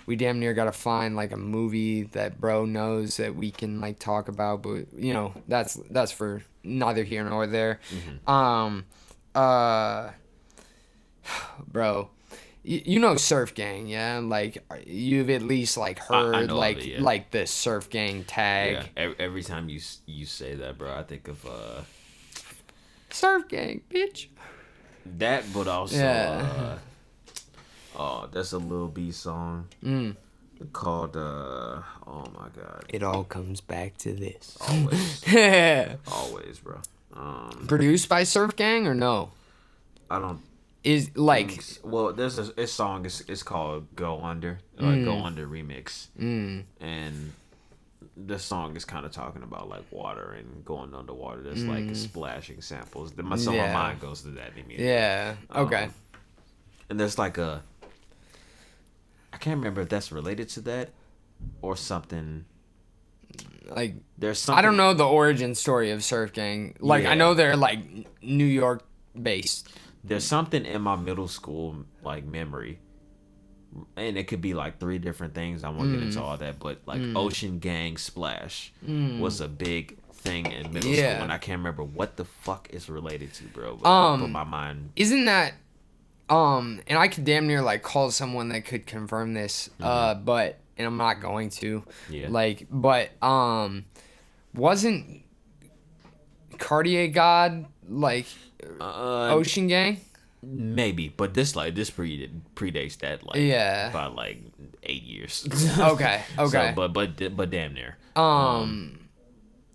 We damn near gotta find like a movie that bro knows that we can like talk about, but you know, that's for neither here nor there. Bro, you know Surf Gang, yeah? Like, you've at least like heard I know like of it, yeah. like the Surf Gang tag. Yeah. Every time you say that, bro, I think of Surf Gang, bitch. that, but also Yeah. that's a Lil B song called oh my god, It all comes back to this. always, bro. Produced by Surf Gang or no? I don't. Is like Well, there's a song. It's called "Go Under," "Go Under" remix, and this song is kind of talking about like water and going underwater. There's like splashing samples. My mind goes to that immediately. yeah. Okay. And there's like I can't remember if that's related to that or something. Like, There's something. I don't know the origin story of Surf Gang. Like, I Yeah. know they're like New York based. There's something in my middle school like memory, and it could be like 3 different things. I won't get into all that, but like Ocean Gang Splash was a big thing in middle school, and I can't remember what the fuck it's related to, bro. But my mind. Isn't that and I could damn near like call someone that could confirm this, but and I'm not going to. Yeah. Like, but wasn't Cartier God like Ocean Gang? Maybe, but this predates that like by like 8 years. Okay. So, but damn near.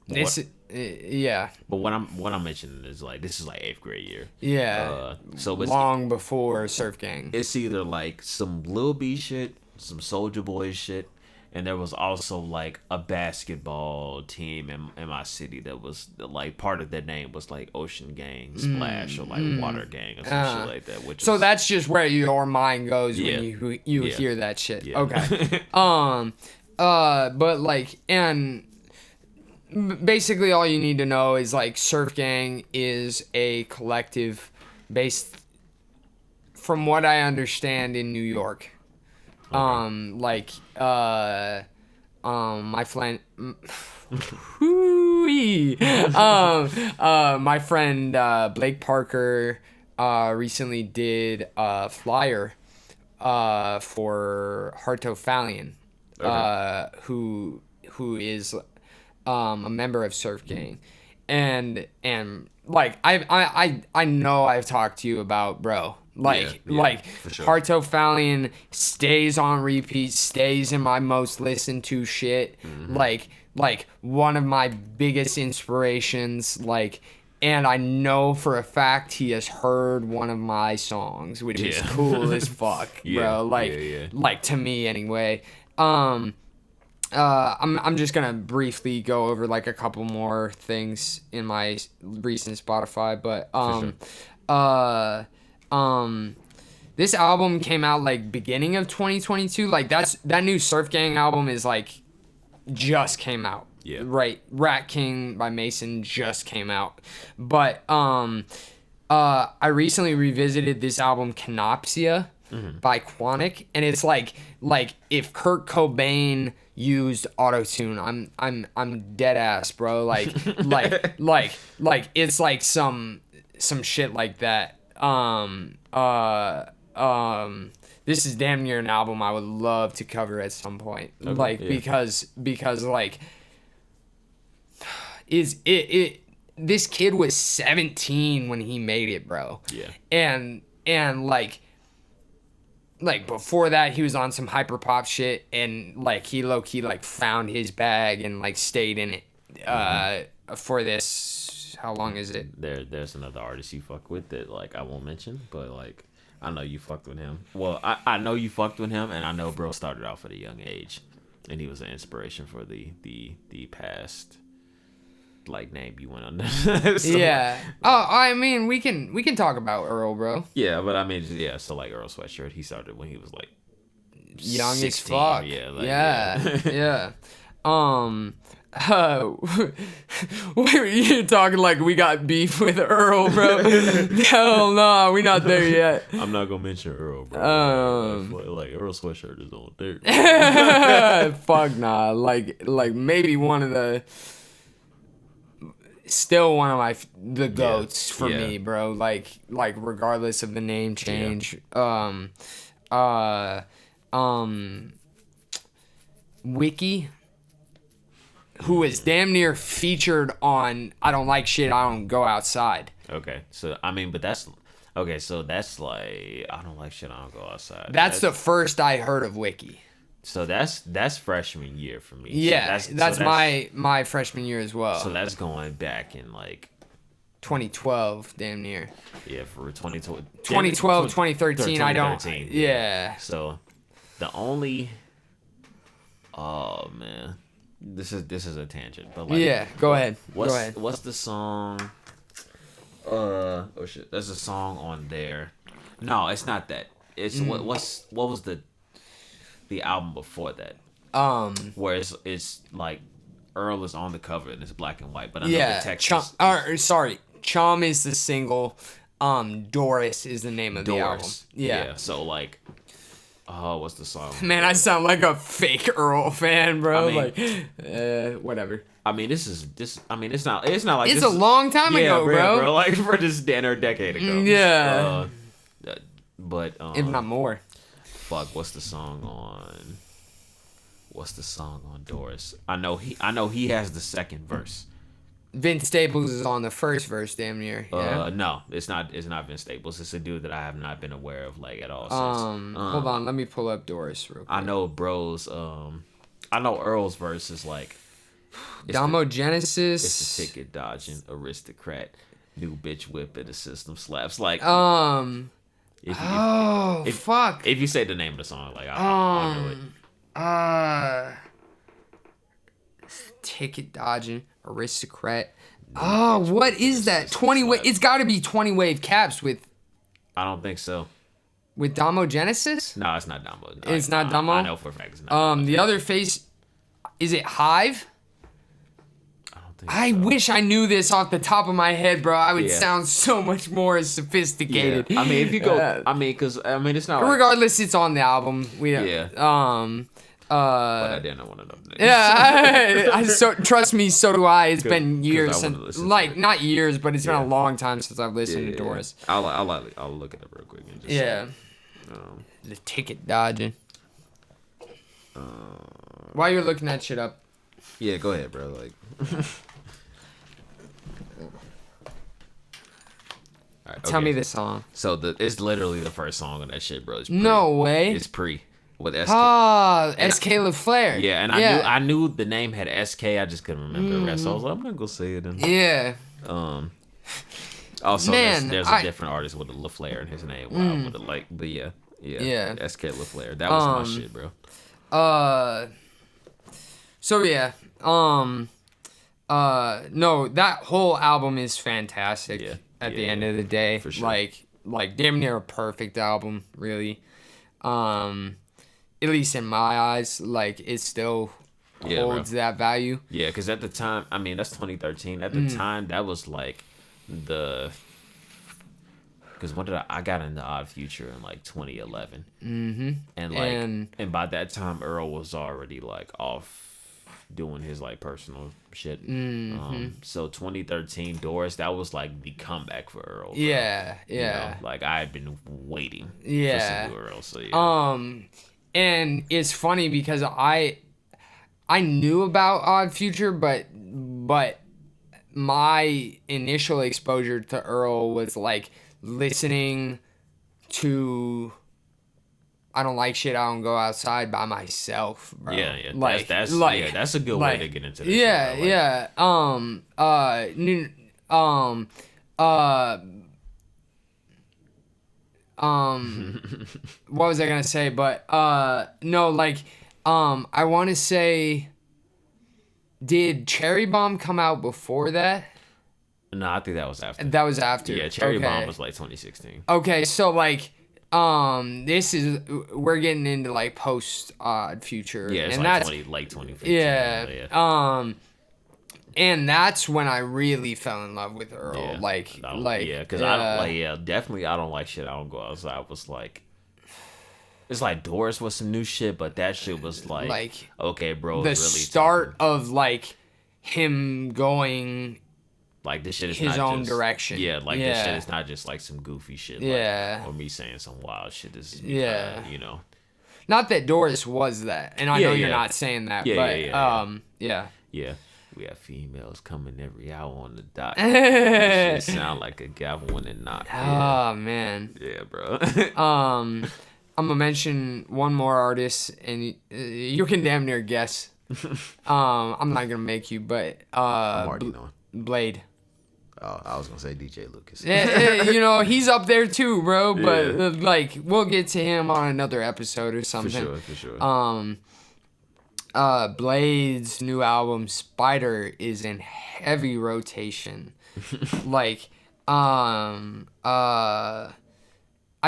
This yeah. But what I'm mentioning is like this is like 8th grade year. Yeah. So it's long before Surf Gang. it's either like some Lil B shit, some Soulja Boy shit, And there was also like a basketball team in my city that was like part of their name was like Ocean Gang Splash or like Water Gang or some shit like that. Which So is, that's just where your mind goes Yeah. when you Yeah. hear that shit. Yeah. Okay. But like, and basically all you need to know is like Surf Gang is a collective based, from what I understand, in New York. My friend, my friend Blake Parker recently did a flyer for Hartofalian, who is a member of Surf Gang, and like I know I've talked to you about, bro. Like, for sure. Hartofalian stays on repeat, stays in my most listened to shit. Like one of my biggest inspirations. Like, and I know for a fact he has heard one of my songs, which is cool as fuck, bro. Like to me anyway. I'm just gonna briefly go over like a couple more things in my recent Spotify, but this album came out like beginning of 2022. Like that new Surf Gang album is like just came out. Yeah. Right. Rat King by Mason just came out. But I recently revisited this album Canopsia by Quanic, and it's like if Kurt Cobain used autotune. I'm dead ass, bro. Like it's like some shit like that. This is damn near an album I would love to cover at some point. Because like this kid was 17 when he made it, bro. Yeah. And like before that he was on some hyper pop shit, and like he low key like found his bag and like stayed in it for this. How long is it? There's another artist you fuck with that like I won't mention, but like I know you fucked with him. Well, I know you fucked with him, and I know bro started off at a young age, and he was an inspiration for the past like name you went under. So, yeah. Oh, I mean we can talk about Earl, bro. Yeah, but I mean yeah. So like Earl Sweatshirt, he started when he was like Young 16, as fuck. Yeah. Like, Yeah. You're talking like we got beef with Earl, bro. Hell no, we not there yet. I'm not gonna mention Earl, bro. Like Earl Sweatshirt is on there. Fuck nah. Like maybe one of the, still one of the goats for me, bro. Like regardless of the name change. Wiki, who is damn near featured on I Don't Like Shit, I Don't Go Outside. Okay, so I mean, but that's okay. So that's like I don't like shit. I don't go outside. That's the first I heard of Wiki. So that's freshman year for me. Yeah, so that's my freshman year as well. So that's going back in like 2012, damn near. Yeah, for 2012, 2013. I don't. 2013, Yeah. So the only. Oh man, this is a tangent, but like. Yeah, go ahead. What's the song? Oh shit, there's a song on there. No, it's not that. It's what was the album before that? Where it's like Earl is on the cover and it's black and white, but I know the text. Chom is the single. Doris is the name of the album. Yeah. So like, what's the song? Man, I sound like a fake Earl fan, bro. I mean, like, whatever. I mean, I mean, it's not like it's a long time ago, bro. Like for this dinner a decade ago. Yeah. But if not more. Fuck, what's the song on Doris? I know he has the second verse. Vince Staples is on the first verse, damn near. Yeah. No, it's not Vince Staples. It's a dude that I have not been aware of like at all since. Hold on, let me pull up Doris real quick. I know I know Earl's verse is like Damo Genesis. It's a ticket dodging aristocrat, new bitch whip and the system slaps. Like fuck. If you say the name of the song, like I know it. Ticket Dodging, Aristocrat. Oh, what is that? 20 wave. It's got to be 20 wave caps with I don't think so. Damo Genesis. No, it's not Damo. It's not Damo? I know for a fact it's not. Damo. The other face, is it Hive? I don't think. I wish I knew this off the top of my head, bro. I would Yeah. sound so much more Yeah. sophisticated. I mean, if you go, it's not. Like, Regardless, it's on the album. but I didn't want to know. The names. Yeah, trust me, so do I. It's been 'Cause years I wanna since, listen to like, it. not years, but it's been Yeah. a long time since I've listened to Doris. I'll look it up real quick and just Yeah, the Ticket Dodging. While you're looking that shit up, Yeah, go ahead, bro. Like, All right, tell okay. me the song. So it's literally the first song on that shit, bro. It's Pre. No way. It's Pre with SK. Ah, SK LaFleur. Yeah, and I knew the name had SK. I just couldn't remember the rest. So I was like, I'm gonna go say it. And, Yeah. Also, Man, there's a different artist with a LaFleur in his name. Wow, with a like, but yeah, SK LaFleur. That was my shit, bro. So yeah. No, that whole album is fantastic. Yeah. At the end of the day, for sure. like damn near a perfect album, really. At least in my eyes, like it still holds that value. Yeah, because at the time, I mean, that's 2013. At the time, that was like because when did I got into Odd Future in like 2011. Mm-hmm. And like, and by that time, Earl was already like off doing his like personal shit. So 2013, Doris, that was like the comeback for Earl. Bro. Yeah, You yeah. know, like I had been waiting Yeah. for some new Earl. So yeah. And it's funny because I knew about Odd Future, but my initial exposure to Earl was like listening to I Don't Like Shit, I Don't Go Outside by myself, bro. Yeah, yeah. Like, That's like, that's a good like, way to get into this. Yeah, shit, bro. Like, what was I gonna say? But no, like, I want to say, did Cherry Bomb come out before that? No, I think that was after. That was after. Yeah, Cherry okay. Bomb was like 2016. Okay, so like, we're getting into like post Odd Future. Yeah, it's and like that's, late 2015. Yeah. And that's when I really fell in love with Earl. Yeah. Because I don't definitely I Don't Like Shit, I Don't Go Outside. I was like, it's like Doris was some new shit, but that shit was like okay, bro. the it's really start of like him going like this shit is his not own just, direction. Yeah, like this shit is not just like some goofy shit. Yeah. Like, or me saying some wild shit. This is you know. Not that Doris was that, and I know you're not saying that, but Yeah. We have females coming every hour on the dot. It sound like a gavel when it not. Oh man. Yeah, bro. I'm gonna mention one more artist, and you can damn near guess. I'm not gonna make you, but I'm already knowing. Blade. Oh, I was gonna say DJ Lucas. You know, he's up there too, bro. But like, we'll get to him on another episode or something. For sure. Blade's new album Spider is in heavy rotation. Like, I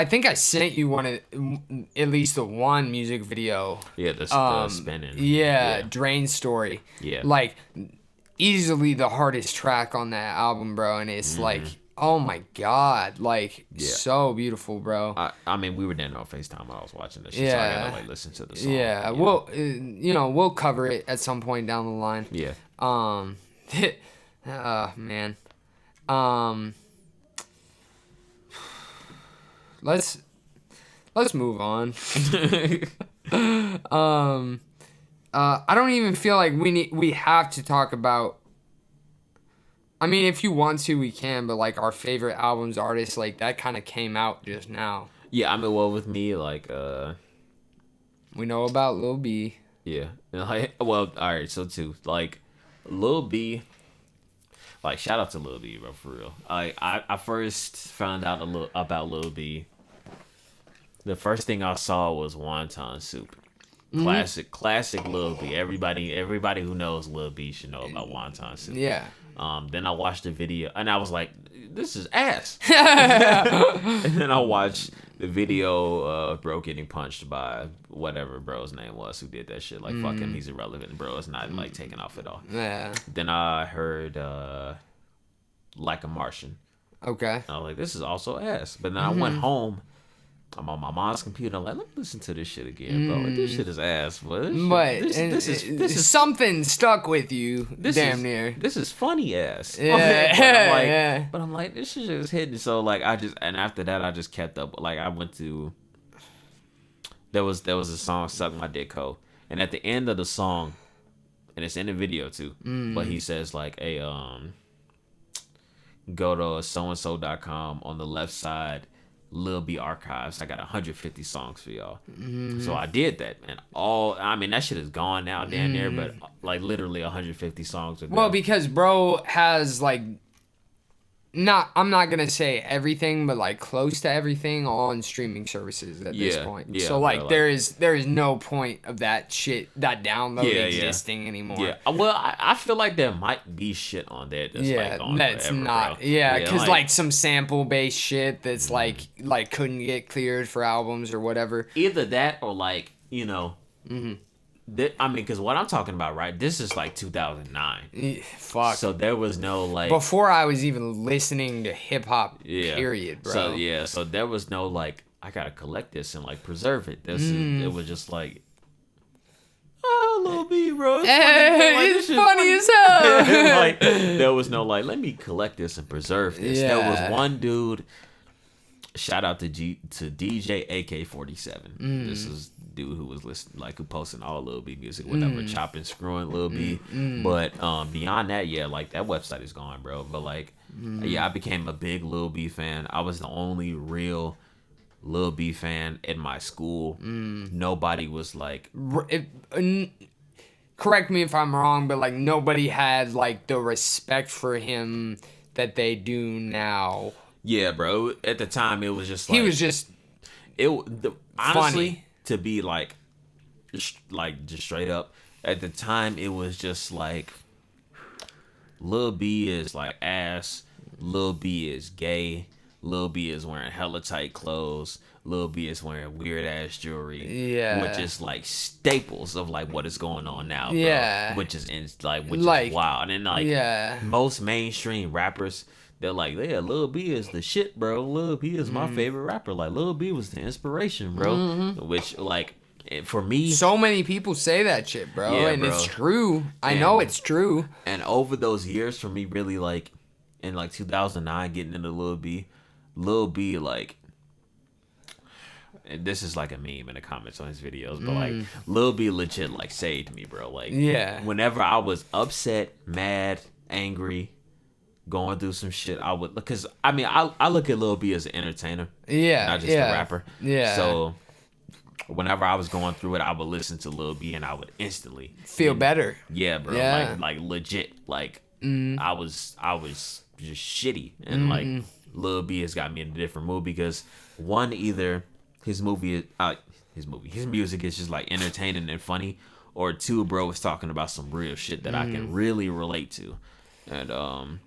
think I sent you at least the one music video. Yeah, the spinning. Yeah, Drain Story. Yeah. Like, easily the hardest track on that album, bro. And it's like, oh my God. Like, so beautiful, bro. I mean, we were there on FaceTime while I was watching this shit, so I gotta like listen to the song. Yeah, we'll cover it at some point down the line. Yeah. Man. Let's move on. I don't even feel like we have to talk about. I mean, if you want to, we can, but like our favorite albums, artists, like that kind of came out just now. Yeah, I mean, well, with me, like, we know about Lil B. Yeah, and like, well, all right, so too, like, Lil B. Like, shout out to Lil B, bro, for real. I first found out about Lil B. The first thing I saw was Wonton Soup. Classic Lil B. Everybody who knows Lil B should know about Wonton Soup. Yeah. Then I watched the video and I was like, this is ass. And then I watched the video of bro getting punched by whatever bro's name was who did that shit. Like, fuck him, he's irrelevant. Bro, it's not like taking off at all. Yeah. Then I heard Like a Martian. Okay. And I was like, this is also ass. But then I went home. I'm on my mom's computer. I'm like, let me listen to this shit again, bro. Like, this shit is ass, bro. This is something stuck with you, near. This is funny ass. Yeah. But I'm like, this shit is hitting. So like, and after that, I just kept up. Like, I went to. There was a song, "Suck My Dick Ho," and at the end of the song, and it's in the video too. But he says like, "Hey, go to soandso.com on the left side." Lil B archives. I got 150 songs for y'all. So I did that, and that shit is gone now, damn near, but like literally 150 songs. Well, because bro has like, I'm not gonna say everything, but like close to everything on streaming services at this point. Yeah, so like, bro, there is no point of that shit, that download existing anymore. Yeah. Well, I feel like there might be shit on there that's like on that's forever, not. bro. Yeah, because like some sample based shit that's like couldn't get cleared for albums or whatever. Either that or like because what I'm talking about, right? This is like 2009. Fuck. So there was no like before I was even listening to hip hop. Period, bro. So there was no like I gotta collect this and like preserve it. It was just like, oh, Lil B, bro. It's funny as hell. Like there was no like, let me collect this and preserve this. Yeah. There was one dude. Shout out to DJ AK-47. This is dude who was listening, like who posting all Lil B music, whatever, chopping, screwing Lil B. But beyond that, like that website is gone, bro. But like, I became a big Lil B fan. I was the only real Lil B fan in my school. Nobody was like, correct me if I'm wrong, but like nobody had like the respect for him that they do now. Yeah, bro. At the time, it was just like he was just honestly funny. To be like just straight up. At the time, it was just like Lil B is like ass. Lil B is gay. Lil B is wearing hella tight clothes. Lil B is wearing weird ass jewelry. Yeah, which is like staples of like what is going on now. Bro, yeah, which is is wild. And like most mainstream rappers. They're like, yeah, Lil B is the shit, bro. Lil B is my favorite rapper. Like, Lil B was the inspiration, bro. Which, like, for me... So many people say that shit, bro. Yeah, and bro. it's true. I know it's true. And over those years, for me, really, like, in, like, 2009, getting into Lil B, like... And this is, like, a meme in the comments on his videos. But, like, Lil B legit, like, saved me, bro. Like, whenever I was upset, mad, angry... going through some shit, I would, because I mean, I look at Lil B as an entertainer, not just a rapper. So whenever I was going through it, I would listen to Lil B and I would instantly feel better. Yeah, bro. Like legit. Like I was just shitty, and like Lil B has got me in a different mood because one, either his music is just like entertaining and funny, or two, bro was talking about some real shit that I can really relate to, and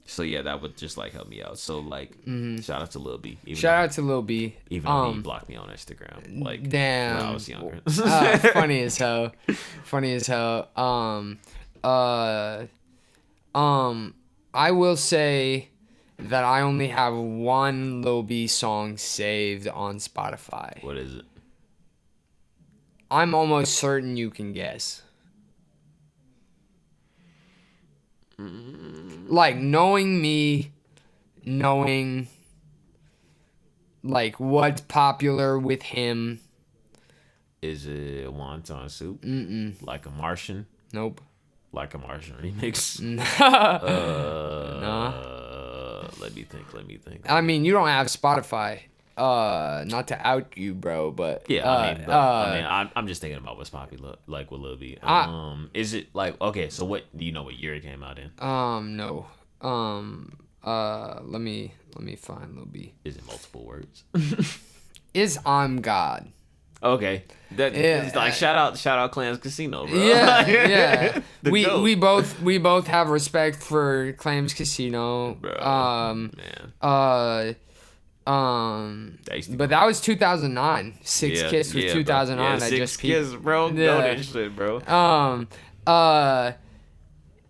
so yeah, that would just like help me out. So like, shout out to Lil B. Shout out to Lil B. Even though he blocked me on Instagram, like damn, when I was younger. Funny as hell. Funny as hell. I will say that I only have one Lil B song saved on Spotify. What is it? I'm almost certain you can guess. Like, knowing me, knowing like what's popular with him. Is it Wonton Soup? Like a Martian? Nope. Like a Martian remix? No. Let me think. I mean, you don't have Spotify. Not to out you, bro, but yeah, I'm just thinking about what's popular, like with Lil B. Is it like, okay? So what do you know? What year it came out in? No. Let me find Lil B. Is it multiple words? Is I'm God? Okay. That is like shout out Clams Casino, bro. Yeah, yeah. The we GOAT. we both have respect for Clams Casino. Bro, But that was 2009. Six Kiss was 2009. Yeah, I Six just Kiss, bro. Yeah. Go that shit, bro.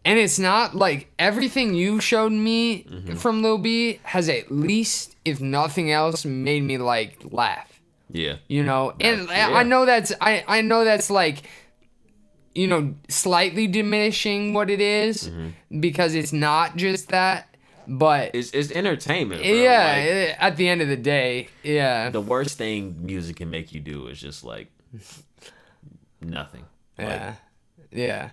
And it's not like everything you showed me from Lil B has at least, if nothing else, made me like laugh. Yeah. You know, and Yeah. I know that's like, you know, slightly diminishing what it is, because it's not just that, but It's entertainment, bro. yeah, Like, at the end of the day, yeah, the worst thing music can make you do is just like nothing. Like, yeah, yeah.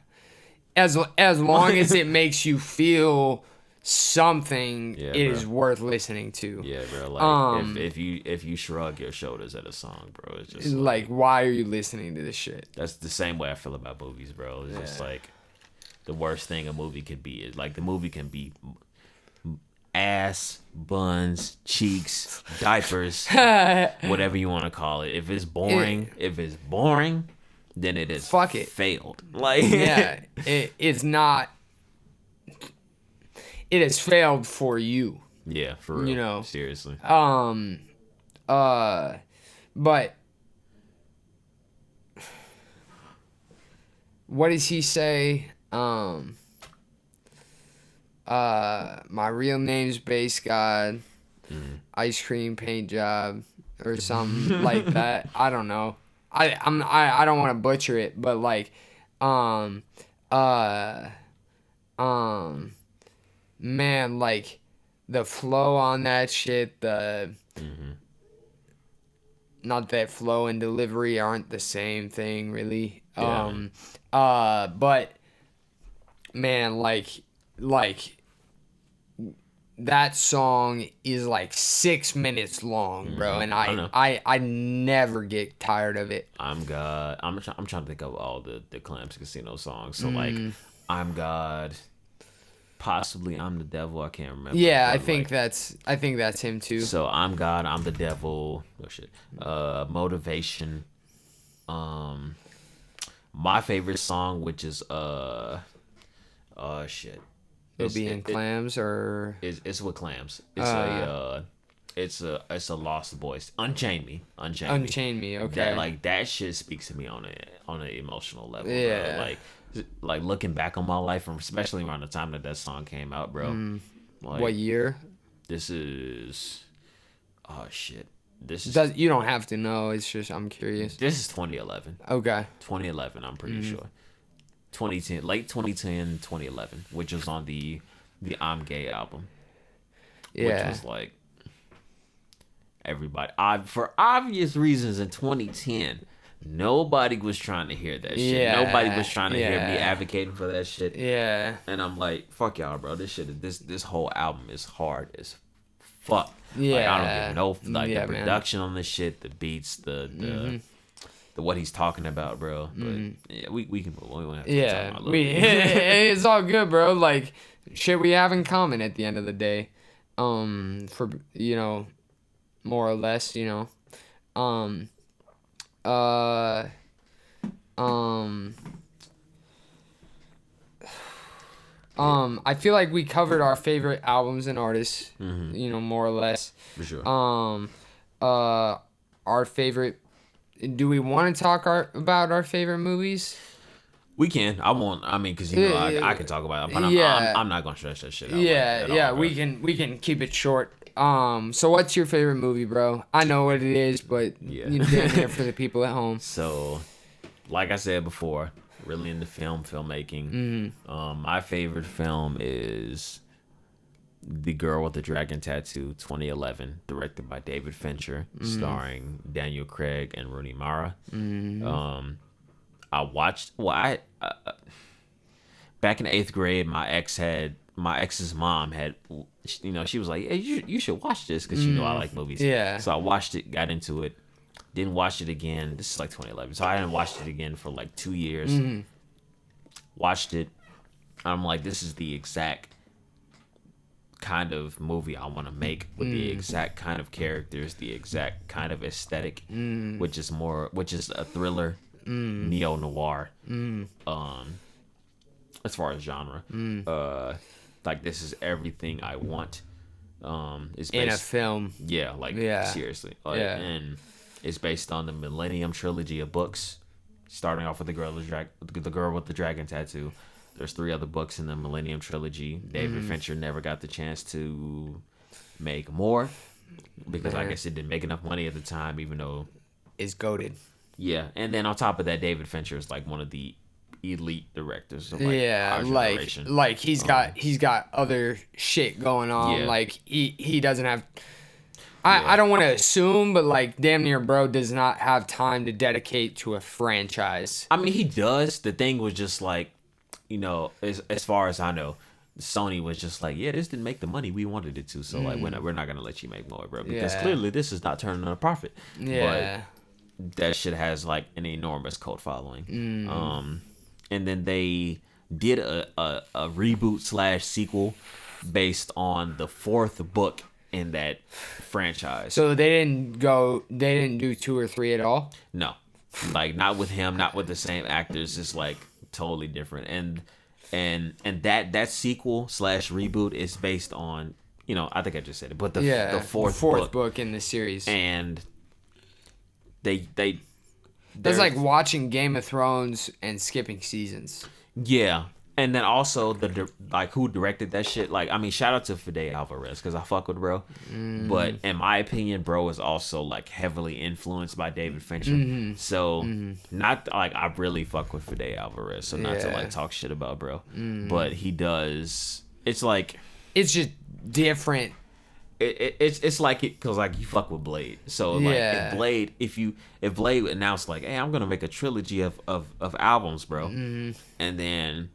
As long as it makes you feel something, Yeah, it bro. is worth listening to. Yeah, bro. Like if you shrug your shoulders at a song, bro, it's just Like, why are you listening to this shit? that's the same way I feel about movies, bro. It's just like the worst thing a movie could be is like the movie can be ass, buns, cheeks, diapers, whatever you want to call it. If it's boring, then it is Fuck it. failed. Like Yeah, it's not. It has failed for you. yeah, for real. You know. Seriously. But what does he say? My real name's Bass God, ice cream paint job, or something like that. I don't know. I don't want to butcher it, but like, man, like the flow on that shit, not that flow and delivery aren't the same thing really. Yeah. But man, like that song is like 6 minutes long, bro, and I know. I never get tired of it. I'm God. I'm trying to think of all the Clams Casino songs. So like, I'm God. Possibly I'm the devil. I can't remember. Yeah, but, I think like, that's him too. so. I'm God. I'm the devil. Oh shit. Motivation. My favorite song, which is shit. It'll be in Clams or It's with Clams. It's a Lost Boys. Unchain Me. Unchain Me. Okay. That like that shit speaks to me on an emotional level. Yeah. Bro. Like looking back on my life, and especially around the time that song came out, bro. Like, What year? this is? Oh shit. This is You don't have to know. It's just I'm curious. this is 2011. Okay. 2011. I'm pretty sure. 2010, late 2010, 2011, which was on the I'm Gay album. Which Yeah. was like everybody. For obvious reasons, in 2010, nobody was trying to hear that shit. Yeah, Nobody was trying to hear me yeah. advocating for that shit. Yeah. And I'm like, fuck y'all, bro. This shit, this whole album is hard as fuck. Yeah. Like, I don't even know, like Yeah, the man. production on this shit, the beats, the what he's talking about, bro. But yeah, we can we don't have to talk Yeah. about Lil We B. it's all good, bro. Like shit we have in common at the end of the day. For you know, more or less, you know. I feel like we covered our favorite albums and artists, you know, more or less. For sure. Our favorite. Do we want to talk about our favorite movies? We can. I won't. I mean, because you know, I can talk about it, but I'm not gonna stretch that shit out. Yeah, like, yeah. all, We can keep it short. So what's your favorite movie, bro? I know what it is, but Yeah. you damn there for the people at home. So, like I said before, really into filmmaking. My favorite film is The Girl with the Dragon Tattoo, 2011, directed by David Fincher, starring Daniel Craig and Rooney Mara. I watched. Well, back in 8th grade, my ex's mom had, you know, she was like, "Hey, you should watch this," because you know I like movies. Yeah. So I watched it, got into it, didn't watch it again. This is like 2011, so I hadn't watched it again for like 2 years. Watched it. I'm like, this is the exact kind of movie I want to make with the exact kind of characters, the exact kind of aesthetic, which is a thriller, neo noir. As far as genre, like this is everything I want. It's based, in a film. Yeah, like seriously, like, and it's based on the Millennium trilogy of books, starting off with the girl with the dragon tattoo. There's 3 other books in the Millennium trilogy. David Fincher never got the chance to make more because I guess it didn't make enough money at the time, even though Is goated. Yeah, and then on top of that, David Fincher is like one of the elite directors of our generation. Like he's got other shit going on. Yeah. Like he doesn't have. I don't want to assume, but like damn near bro does not have time to dedicate to a franchise. I mean, he does. The thing was just like, as far as I know, Sony was just like, yeah, this didn't make the money we wanted it to, so like we're not gonna let you make more, bro, because clearly this is not turning a profit. Yeah. But that shit has like an enormous cult following. And then they did a reboot / sequel based on the 4th book in that franchise. So they didn't do 2 or 3 at all? No, like not with him, not with the same actors. It's like totally different. And that sequel / reboot is based on, I think I just said it, but the fourth book in the series. And that's like watching Game of Thrones and skipping seasons. Yeah. And then also who directed that shit. Like, I mean, shout out to Fede Alvarez because I fuck with bro. But in my opinion, bro is also like heavily influenced by David Fincher. So not like I really fuck with Fede Alvarez. So not to like talk shit about bro, but he does. It's like it's just different. It's like it because like you fuck with Blade. So like if Blade announced like, hey, I'm gonna make a trilogy of albums, bro, and then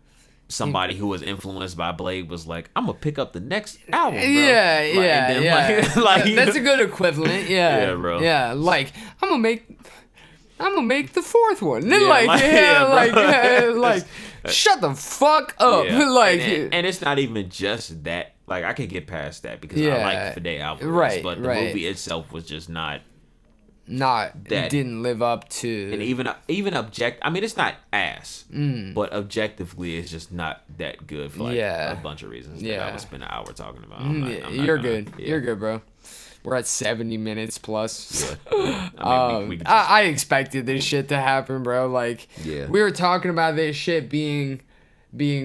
somebody who was influenced by Blade was like, I'm gonna pick up the next album, bro. Yeah. Like, that's a good equivalent. Yeah, yeah, bro. Yeah, like I'm gonna make the 4th one. And then shut the fuck up. Yeah. Like, and it's not even just that. Like I could get past that because I like Fede Alvarez, but the movie itself was just not that. Didn't live up to. And even I mean, it's not ass, but objectively, it's just not that good for like a bunch of reasons that I would spend an hour talking about. You're good. You're good, bro. We're at 70 minutes plus. Yeah. I expected this shit to happen, bro. Like, we were talking about this shit being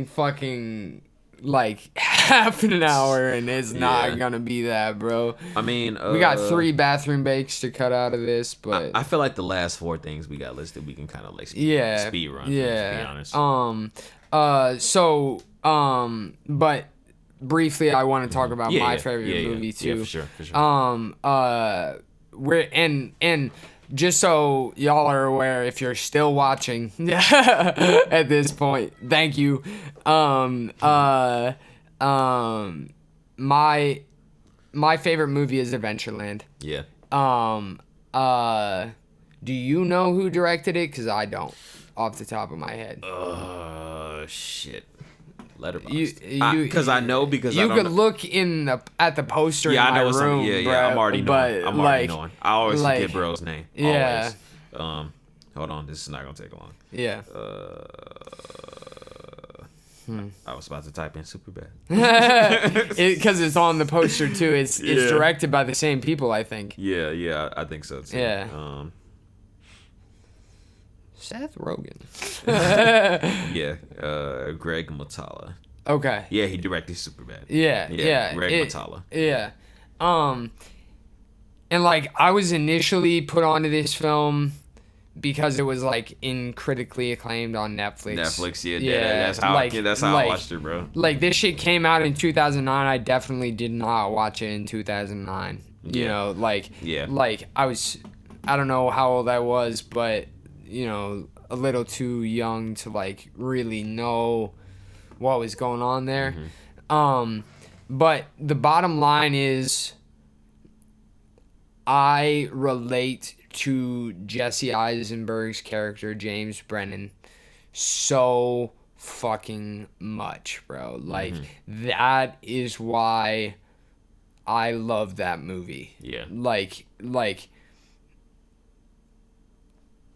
fucking like half an hour, and it's not gonna be that, bro. I mean, we got 3 bathroom breaks to cut out of this, but I feel like the last 4 things we got listed, we can kind of like speed run. Yeah. To be honest. But briefly, I want to talk about my favorite movie too. Yeah, for sure. We're and just so y'all are aware, if you're still watching at this point, thank you. My favorite movie is Adventureland. Yeah. Do you know who directed it? Because I don't, off the top of my head. Shit. Letterboxd. Because I know because you I don't could know. look at the poster in my room. I'm already knowing. I'm already knowing. I always forget bro's name. Yeah. Always. Hold on. This is not gonna take long. Yeah. I was about to type in Superbad. Because it's on the poster too. It's directed by the same people, I think. Yeah, I think so too. Yeah. Seth Rogen. Greg Mottola. Okay. Yeah, he directed Superbad. Yeah. Greg Mottola. Yeah. And like I was initially put onto this film because it was like critically acclaimed on Netflix. That's how I watched it, bro. Like this shit came out in 2009. I definitely did not watch it in 2009. You know, like I don't know how old I was, but a little too young to like really know what was going on there. But the bottom line is I relate to Jesse Eisenberg's character, James Brennan, so fucking much, bro. Like, that is why I love that movie. Yeah. Like,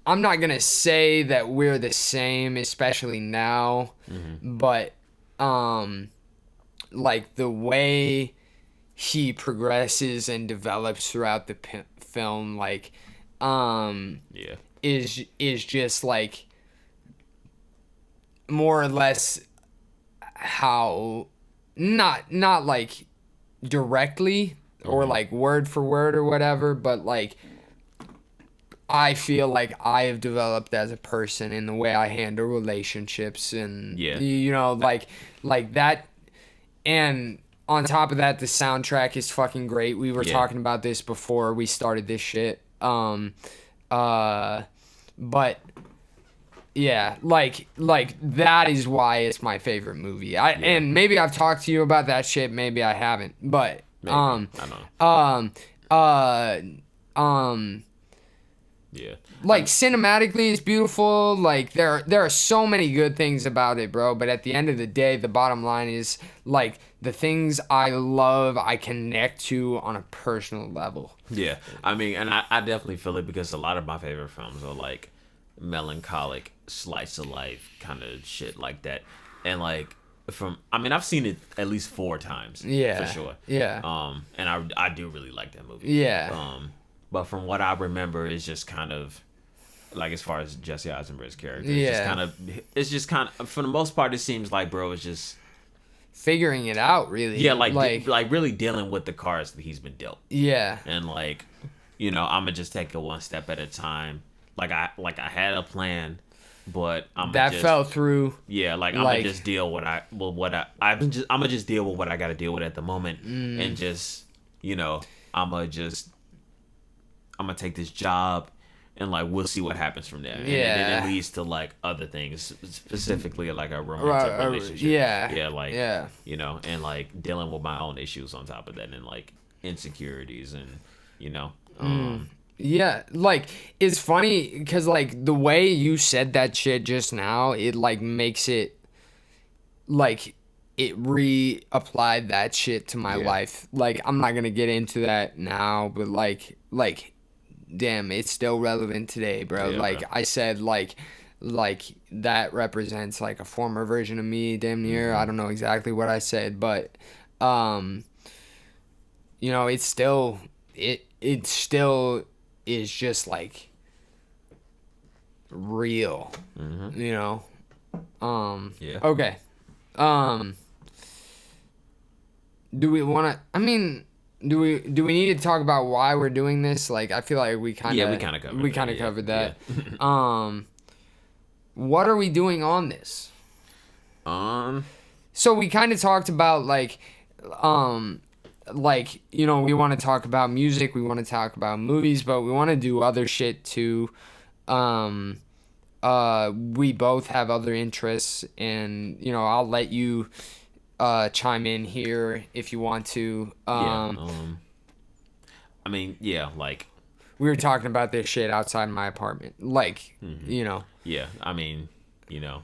I'm not gonna say that we're the same, especially now, but, like, the way he progresses and develops throughout the film, like, Yeah. is just, like, more or less how, not like directly or like word for word or whatever, but like I feel like I have developed as a person in the way I handle relationships and you know, like that. And on top of that, the soundtrack is fucking great. We were talking about this before we started this shit. But yeah, like that is why it's my favorite movie. And maybe I've talked to you about that shit, maybe I haven't. But Maybe. I don't know. Yeah. like cinematically it's beautiful. Like there are so many good things about it, bro, but at the end of the day, the bottom line is like the things I love I connect to on a personal level. Yeah. I mean, and I definitely feel it because a lot of my favorite films are like melancholic slice of life kind of shit like that. And like I've seen it at least 4 times. Yeah. For sure. Yeah. And I do really like that movie. Yeah. But from what I remember, it's just kind of like as far as Jesse Eisenberg's character, it's just kind of for the most part, it seems like bro is just figuring it out, really. Yeah, like really dealing with the cards that he's been dealt. Yeah. And like, you know, I'm gonna just take it one step at a time. Like I had a plan, but I'm that just, fell through. Yeah, like I'm gonna just deal I'm gonna just deal with what I got to deal with at the moment, and just, you know, I'm gonna take this job, and like we'll see what happens from there. And then it leads to like other things, specifically like a romantic relationship. Yeah, you know, and like dealing with my own issues on top of that, and like insecurities, and you know. Yeah, like it's funny because like the way you said that shit just now, it like makes it like it reapplied that shit to my life. Like I'm not gonna get into that now, but like damn, it's still relevant today, bro. Yeah, like bro. I said, like that represents like a former version of me, damn near. I don't know exactly what I said, but you know, it's still it still is just like real, you know. Okay. Do we want to? I mean, do we need to talk about why we're doing this? Like, I feel like we kind of covered that. Yeah. What are we doing on this? So we kind of talked about like, you know, we want to talk about music, we want to talk about movies, but we want to do other shit too. We both have other interests, and you know, I'll let you chime in here if you want to. I mean, yeah, like we were talking about this shit outside my apartment, like you know. Yeah, I mean, you know,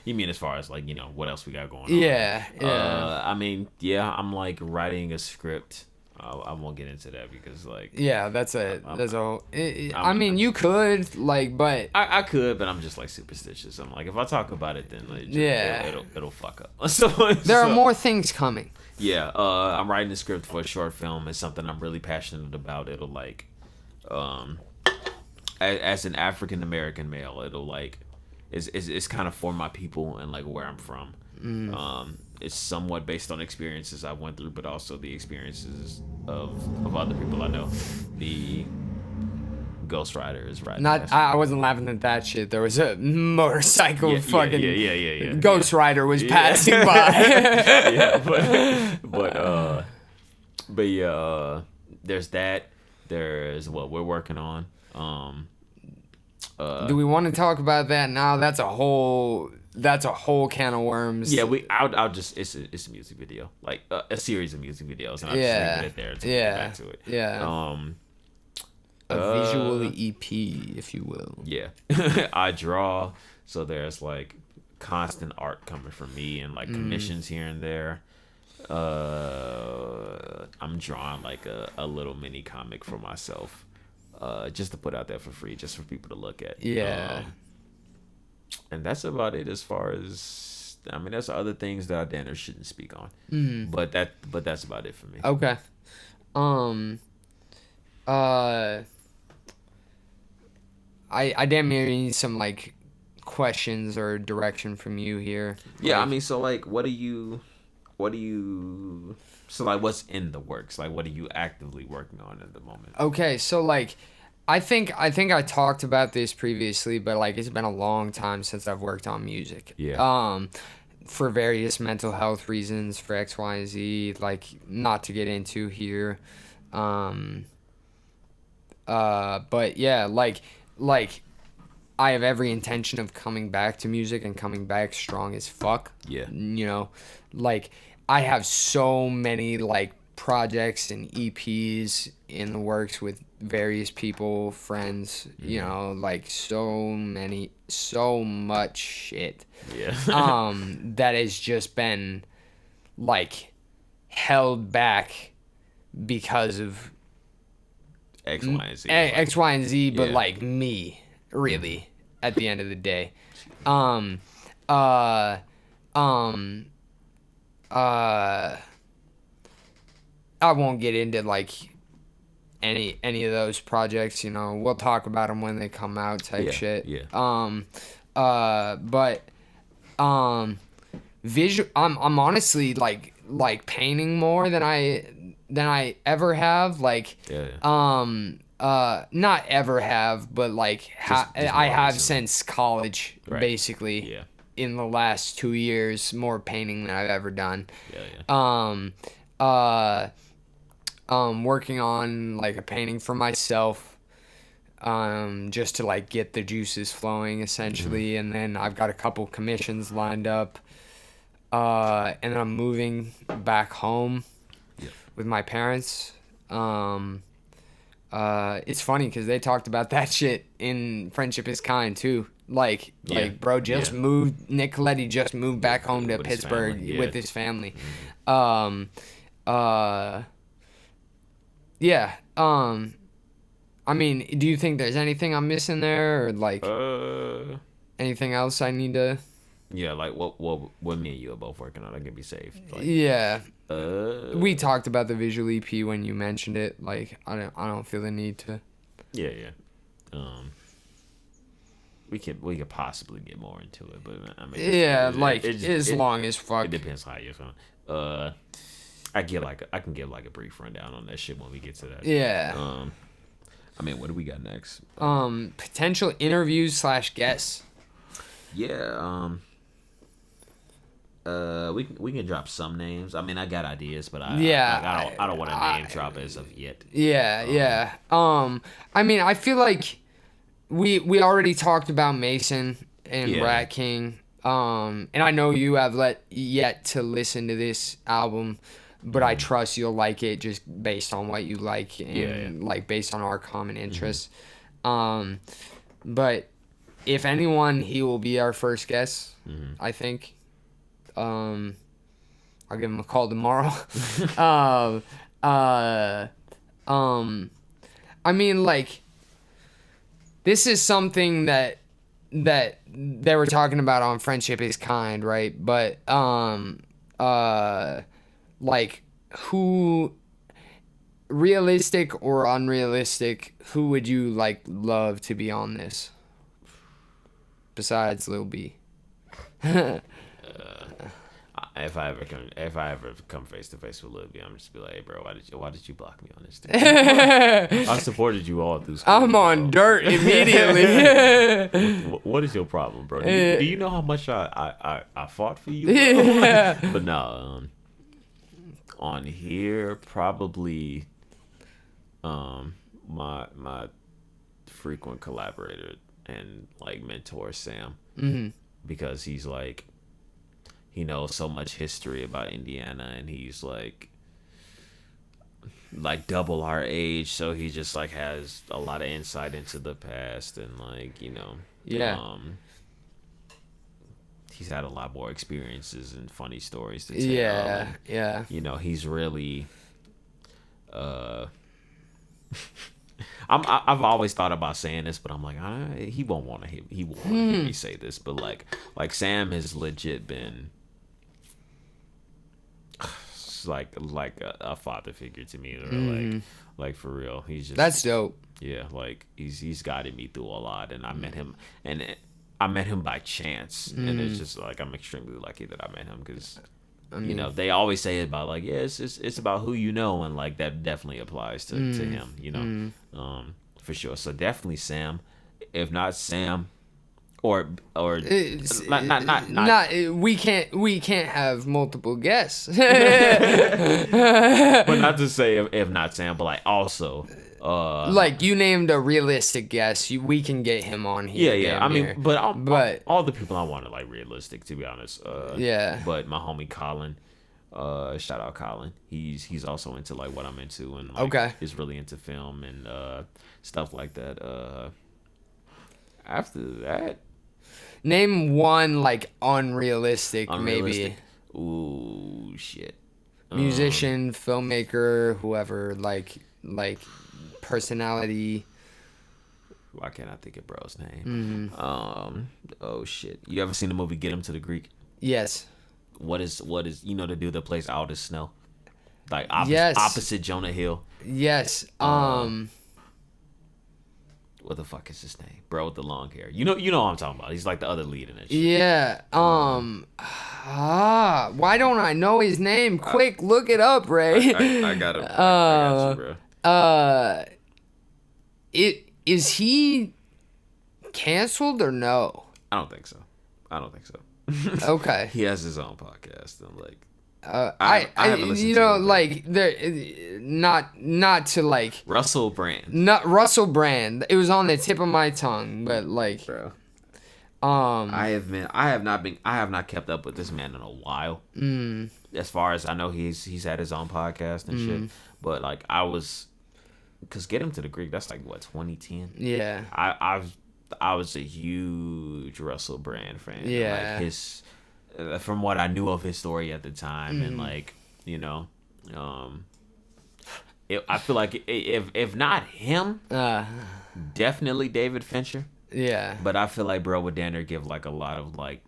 you mean as far as like, you know, what else we got going on? Yeah. I mean, yeah, I'm like writing a script. I won't get into that because like. Yeah, I mean, you could like, but I could, but I'm just like superstitious. I'm like, if I talk about it, then like, it'll fuck up. There are more things coming. Yeah, I'm writing a script for a short film. It's something I'm really passionate about. It'll like, as an African American male, it'll like. It's kind of for my people and like where I'm from. It's somewhat based on experiences I went through, but also the experiences of other people I know. The Ghost Rider is riding. I wasn't laughing at that shit. There was a motorcycle Yeah. Ghost Rider was passing by. Yeah, but yeah, there's that. There's what we're working on. Do we want to talk about that now? That's a whole can of worms. Yeah, I'll just it's a music video, like a series of music videos, and I'll just leave it there until we get back to it. Yeah. A visual EP, if you will. Yeah. I draw, so there's like constant art coming from me and like commissions here and there. I'm drawing like a little mini comic for myself, just to put out there for free, just for people to look at. Yeah. And that's about it as far as, I mean, there's other things that I damn near shouldn't speak on, but that's about it for me. Okay. I damn near need some like questions or direction from you here. Yeah, Like, I mean, so like, what do you, so like, what's in the works? Like, what are you actively working on at the moment? okay, so like I think I talked about this previously, but like it's been a long time since I've worked on music. Yeah. For various mental health reasons, for X, Y, and Z, like not to get into here. But yeah, like I have every intention of coming back to music and coming back strong as fuck. Yeah. You know, like I have so many like projects and EPs in the works with various people, friends, you know, like so much shit. Yeah. That has just been like held back because of X, Y, and Z. X, Y, and Z, but Yeah. like me, really, at the end of the day. I won't get into like any of those projects, you know. We'll talk about them when they come out, type Yeah, shit. yeah. Visual. I'm honestly like painting more than I ever have. Like, Yeah. not ever have, but like Just I more have recently. since college, Right. basically. Yeah. In the last 2 years, more painting than I've ever done. Yeah. Working on like a painting for myself, just to like get the juices flowing essentially, and then I've got a couple commissions lined up, and then I'm moving back home Yeah. with my parents. It's funny because they talked about that shit in Friendship is Kind too. Like bro just Yeah. moved. Nick Coletti just moved back home to With his Pittsburgh family, yeah. with his family. Yeah. I mean, do you think there's anything I'm missing there, or like anything else I need to? Yeah, like what me and you are both working on, I can be saved. Like, Yeah. We yeah, talked about the visual EP when you mentioned it. Like, I don't feel the need to. yeah. We could possibly get more into it, but I mean, Yeah, like as long as fuck. it depends how you're feeling. I can give like a brief rundown on that shit when we get to that. Yeah. I mean, what do we got next? Potential interviews / guests. Yeah. We can drop some names. I mean, I got ideas, but I don't want to name drop as of yet. Yeah. I mean, I feel like we already talked about Mason and Yeah. Rat King. And I know you have yet to listen to this album, but I trust you'll like it just based on what you like and like based on our common interests. But if anyone, he will be our first guest, I think. I'll give him a call tomorrow. I mean, like, this is something that they were talking about on Friendship is Kind, right? But like, who, realistic or unrealistic, who would you like love to be on this besides Lil B? If I ever come face to face with Lil B, I'm just be like, hey, bro, why did you block me on this thing? I supported you all through school. I'm on dirt immediately. What is your problem, bro? Do you know how much I fought for you? Bro? Yeah. But no, on here probably, my frequent collaborator and like mentor Sam, because he's like, he knows so much history about Indiana, and he's like double our age, so he just like has a lot of insight into the past, and like, you know, Yeah. he's had a lot more experiences and funny stories to tell. Yeah, and, yeah. you know, he's really I've always thought about saying this, but I'm like, he won't want to hear me say this, but like Sam has legit been like a father figure to me, or like for real. He's just, That's dope. yeah, like he's guided me through a lot, and I met him, I met him by chance, and it's just like I'm extremely lucky that I met him, because you know, they always say about like, yeah, it's about who you know, and like that definitely applies to him, you know, for sure. So definitely Sam, if not Sam, or not we can't have multiple guests. but not to say if not Sam, but like also like you named a realistic guest, we can get him on here. Yeah. I mean, near. but all the people I want are like realistic, to be honest. Yeah. But my homie Colin, shout out Colin. He's also into like what I'm into, and like Okay. is really into film and stuff like that. After that, Name one like unrealistic, maybe Ooh, shit. musician, filmmaker, whoever, like personality. Why can't I think of bro's name? Oh shit. You ever seen the movie Get Him to the Greek? Yes. What is you know the dude that plays Aldous Snow? Like Yes. opposite Jonah Hill. Yes. What the fuck is his name? Bro with the long hair. You know what I'm talking about. He's like the other lead in it. Yeah. Why don't I know his name? Quick, look it up, Ray. I got him. I got you, bro. Is he canceled or no? I don't think so. Okay. He has his own podcast. I'm like, I haven't listened you to know, it, but- like there, not to like Russell Brand. not Russell Brand. It was on the tip of my tongue, but like, Bro. I have not kept up with this man in a while. As far as I know, he's had his own podcast and shit. But like cause Get Him to the Greek, that's like what, 2010. yeah, I was a huge Russell Brand fan. Yeah. Like his, from what I knew of his story at the time, and like, you know, I feel like if not him, definitely David Fincher. yeah. But I feel like bro would Danner give like a lot of like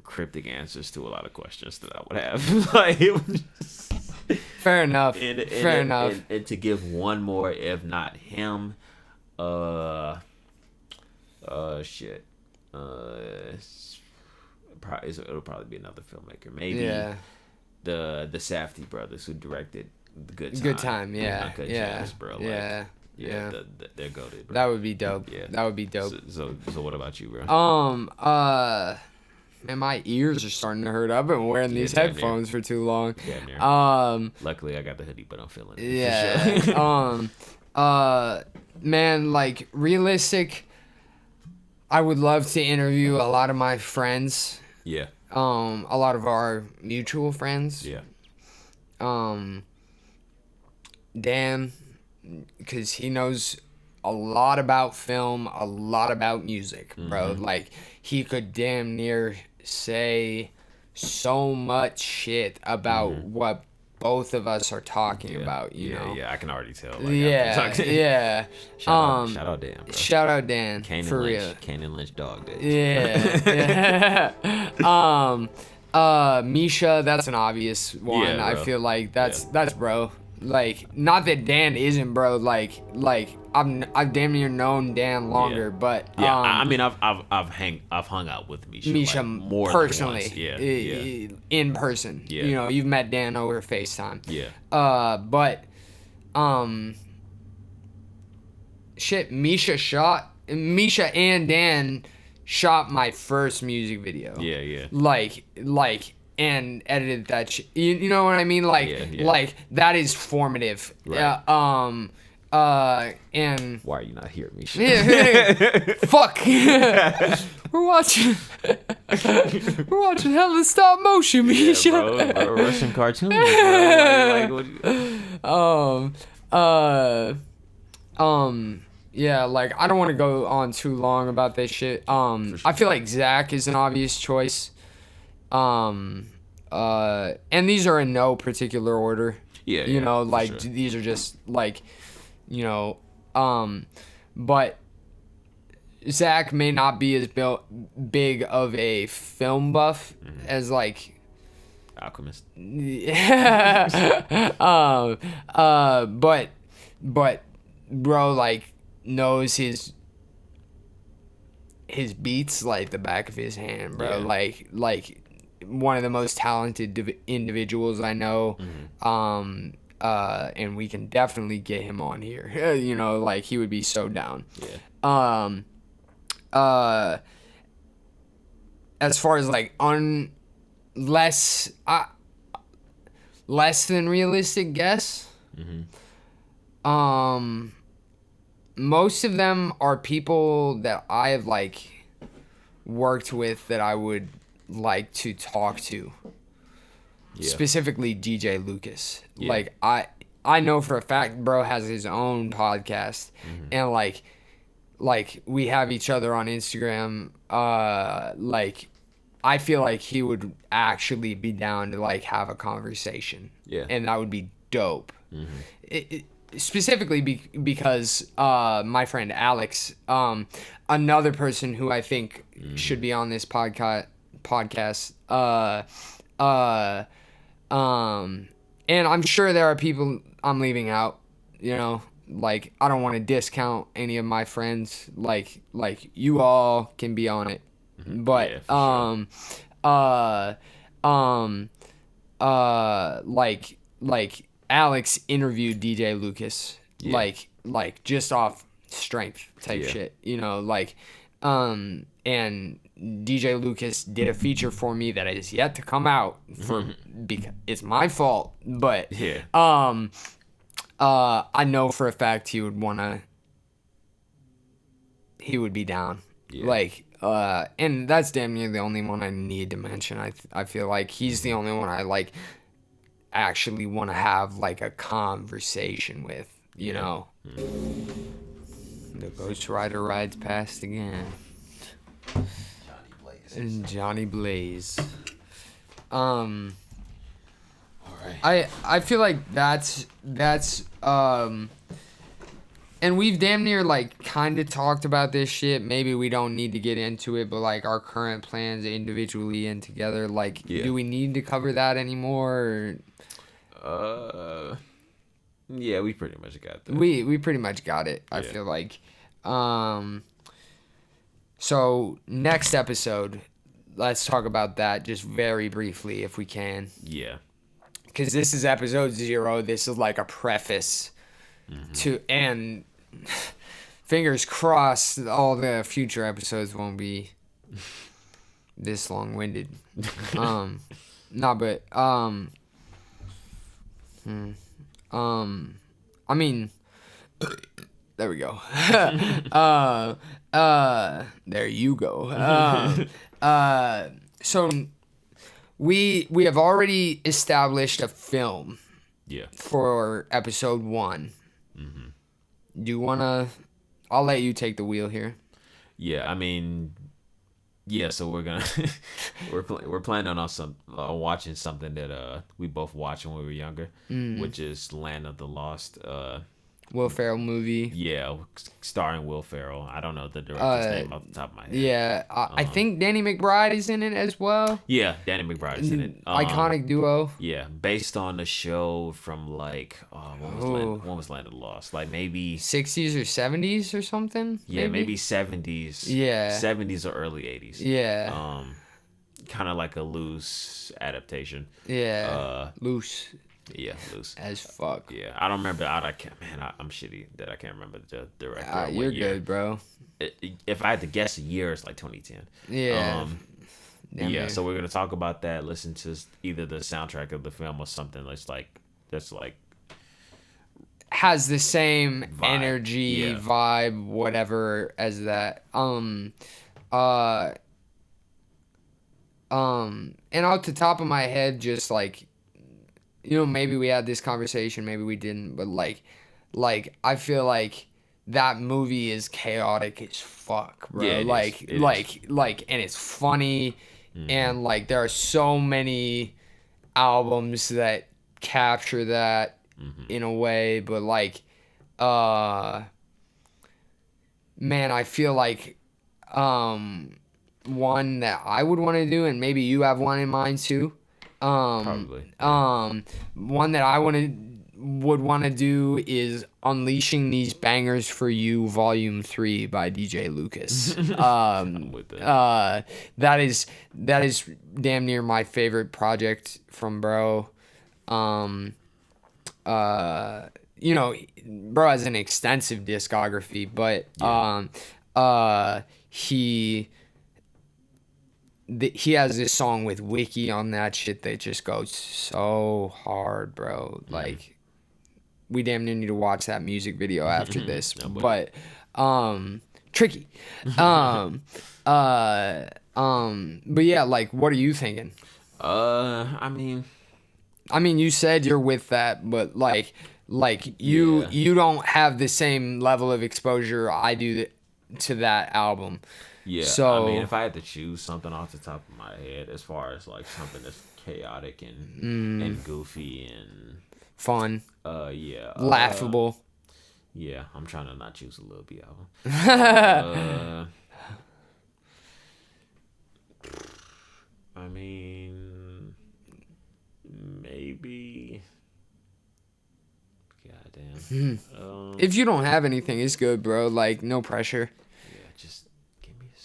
cryptic answers to a lot of questions that I would have. Like it was just, Fair enough. Fair enough. And to give one more, if not him, shit. It'll probably be another filmmaker. Maybe the Safdie brothers who directed The Good Time. Good Time, yeah. Uncut Yeah. Gems, bro. Like, Yeah. They're goated, bro. That would be dope. Yeah. That would be dope. So what about you, bro? Man, my ears are starting to hurt. I've been wearing these damn near. headphones for too long. Damn near. Luckily, I got the hoodie, but I'm feeling it. Yeah. For sure. Man, like realistic. I would love to interview a lot of my friends. Yeah. A lot of our mutual friends. Yeah. Dan, because he knows a lot about film, a lot about music, bro. Like he could damn near say so much shit about what both of us are talking about. You know. Yeah, I can already tell. Like, Yeah. Yeah. Shout out Dan, bro. Shout out Dan. Kane for and real. Lynch, Kane and Lynch dog days. Yeah. Misha, that's an obvious one. Yeah, I bro. feel like that's bro. Like, not that Dan isn't, bro. Like I've damn near known Dan longer, Yeah. but Yeah, I mean, I've hung out with Misha. Misha like, more personally, than once. Yeah. in person. Yeah. You know, you've met Dan over FaceTime. Yeah. But shit, Misha and Dan shot my first music video. Yeah. Like and edited that shit. You know what I mean? Like Yeah. like that is formative. Right. And Why are you not here, Misha? fuck. We're watching hella stop motion, Misha. Yeah, bro, Russian cartoons, bro. Like, what Yeah, like I don't want to go on too long about this shit. I feel like Zach is an obvious choice. And these are in no particular order. Yeah, You yeah, know, for like sure. these are just like, you know, but Zach may not be as big of a film buff as like Alchemist. but bro like knows his beats like the back of his hand, bro. Yeah. Like one of the most talented individuals I know. And we can definitely get him on here. You know, like he would be so down. Yeah. As far as like less than realistic guess. Most of them are people that I have like worked with that I would like to talk to. Yeah. Specifically DJ Lucas. Yeah. Like I know for a fact bro has his own podcast and like we have each other on Instagram. Like I feel like he would actually be down to like have a conversation. Yeah. And that would be dope. Specifically because my friend Alex, another person who I think should be on this podcast, and I'm sure there are people I'm leaving out, you know, like I don't want to discount any of my friends, like you all can be on it, but Yeah, like Alex interviewed DJ Lucas, Yeah. like just off strength type Yeah. shit, you know, like, and DJ Lucas did a feature for me that is yet to come out because it's my fault, but Yeah. I know for a fact he would be down. Yeah. Like, and that's damn near the only one I need to mention. I feel like he's the only one I like actually want to have like a conversation with, you know. The Ghost Rider rides past again. And Johnny Blaze. All right. I feel like that's and we've damn near like kind of talked about this shit. Maybe we don't need to get into it, but like our current plans individually and together, like Yeah. do we need to cover that anymore? Yeah, we pretty much got that. We pretty much got it. I Yeah. feel like. So next episode, let's talk about that just very briefly if we can. Yeah. Because this is episode 0. This is like a preface to, and fingers crossed all the future episodes won't be this long-winded. I mean, there we go. There you go. So we have already established a film Yeah. for episode 1. Do you wanna? I'll let you take the wheel here. Yeah, I mean, yeah. So we're gonna we're planning on watching something that we both watched when we were younger, which is Land of the Lost. Will Ferrell movie. Yeah, starring Will Ferrell. I don't know the director's name off the top of my head. Yeah, I think Danny McBride is in it as well. Yeah, Danny McBride is in it. Iconic duo. Yeah, based on the show from like when was Land of the Lost? Like maybe 60s or 70s or something. yeah, maybe 70s. Yeah. 70s or early 80s. Yeah. Kind of like a loose adaptation. Yeah. Loose Yeah, loose. as fuck. Yeah, I don't remember. I'm shitty that I can't remember the director. or what You're year. good, bro. If I had to guess a year, it's like 2010. Yeah. Damn Yeah, near. so we're gonna talk about that. Listen to either the soundtrack of the film or something that's like Has the same Vibe. energy, Yeah. vibe, whatever as that. And off the top of my head, just like, you know, maybe we had this conversation, maybe we didn't, but like I feel like that movie is chaotic as fuck, bro. Yeah, And it's funny, and like there are so many albums that capture that in a way, but like, man, I feel like, one that I would want to do, and maybe you have one in mind too. Probably. One that I would want to do is Unleashing These Bangers for You Volume 3 by DJ Lucas. I'm with that. That is damn near my favorite project from bro. You know, bro has an extensive discography, but he has this song with Wiki on that shit that just goes so hard, bro. Like, we damn near need to watch that music video after this. But tricky. But yeah, like, what are you thinking? I mean, you said you're with that, but like you don't have the same level of exposure I do to that album. yeah. So, I mean, if I had to choose something off the top of my head, as far as like something that's chaotic and goofy and fun, yeah, laughable. Yeah, I'm trying to not choose a Lil B album. I mean, maybe. Goddamn. If you don't have anything, it's good, bro. Like, no pressure. Yeah, just give me a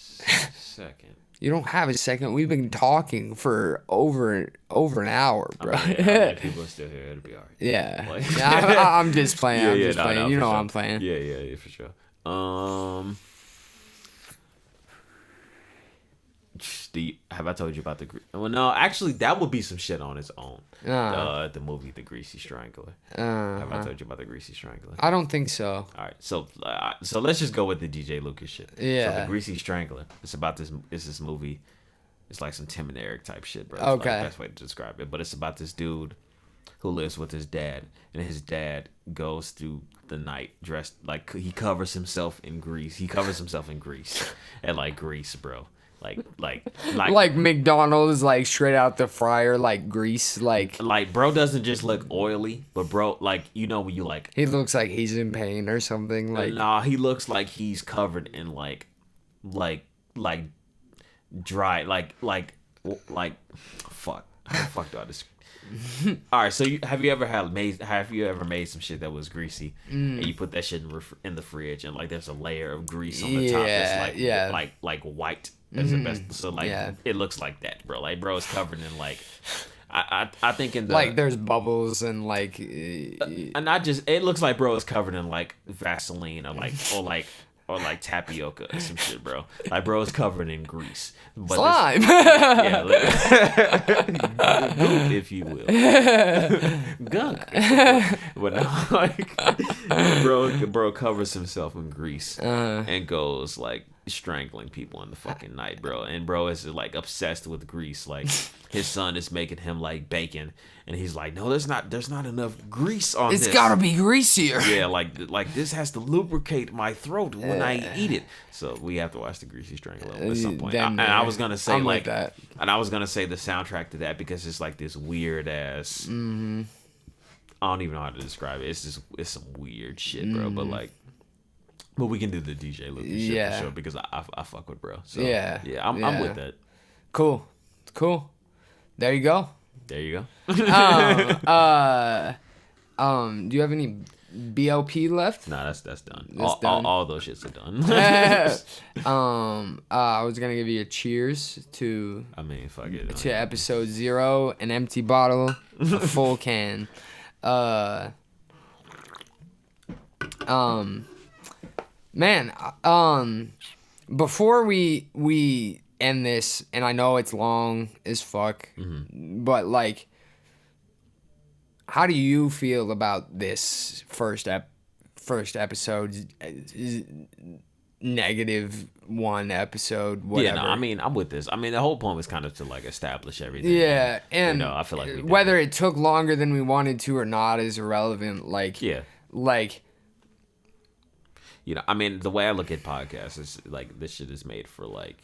second. You don't have a second. We've been talking for over an hour, bro. I mean, people are still here. It'll be alright. Yeah. Like- I'm just playing. Yeah, I'm yeah, just no, playing. no, You for know sure. I'm playing. Yeah, for sure. Have I told you about the? Well, no, actually, that would be some shit on its own. The movie The Greasy Strangler. Have I told you about The Greasy Strangler? I don't think so. All right, so let's just go with the DJ Lucas shit. Yeah. So The Greasy Strangler. It's about this. It's this movie. It's like some Tim and Eric type shit, bro. It's Okay. like the best way to describe it. But it's about this dude who lives with his dad, and his dad goes through the night dressed like he covers himself in grease. He covers himself in grease, and like grease, bro. Like McDonald's, like straight out the fryer, like grease, like bro doesn't just look oily, but bro, like, you know, when you like, he looks like he's in pain or something. Like, nah, he looks like he's covered in like dry, like fuck, how the fuck do I describe? All right, so have you ever made some shit that was greasy and you put that shit in the fridge and like there's a layer of grease on the top that's like white as the best, so like it looks like that, bro. Like, bro is covered in like I think in the like there's bubbles and like and not just, it looks like bro is covered in like Vaseline or like tapioca or some shit, bro. Like, bro is covered in grease. But slime. Yeah, goop, if you will. Gunk. But no, like, bro covers himself in grease and goes like strangling people in the fucking night, bro. And bro is like obsessed with grease. Like, his son is making him like bacon, and he's like, no, there's not enough grease on this. It's gotta be greasier. Yeah, like this has to lubricate my throat when I eat it. So we have to watch The Greasy Strangler at some point. And I was gonna say like that, and I was gonna say the soundtrack to that, because it's like this weird ass. I don't even know how to describe it. It's some weird shit, bro. But we can do the DJ Lucas shit for sure, because I fuck with bro. So yeah, I'm with that. Cool. There you go. There you go. Do you have any BLP left? Nah, that's done. Done. All those shits are done. I was gonna give you a cheers to. I mean, fuck it. To episode 0, an empty bottle, a full can. Man, before we end this, and I know it's long as fuck, but like, how do you feel about this first episode? -1 episode, whatever. Yeah, no, I mean, I'm with this. I mean, the whole point was kind of to like establish everything. Yeah, and I feel like whether it took longer than we wanted to or not is irrelevant. Like, yeah, like. you know, I mean, the way I look at podcasts is like this shit is made for like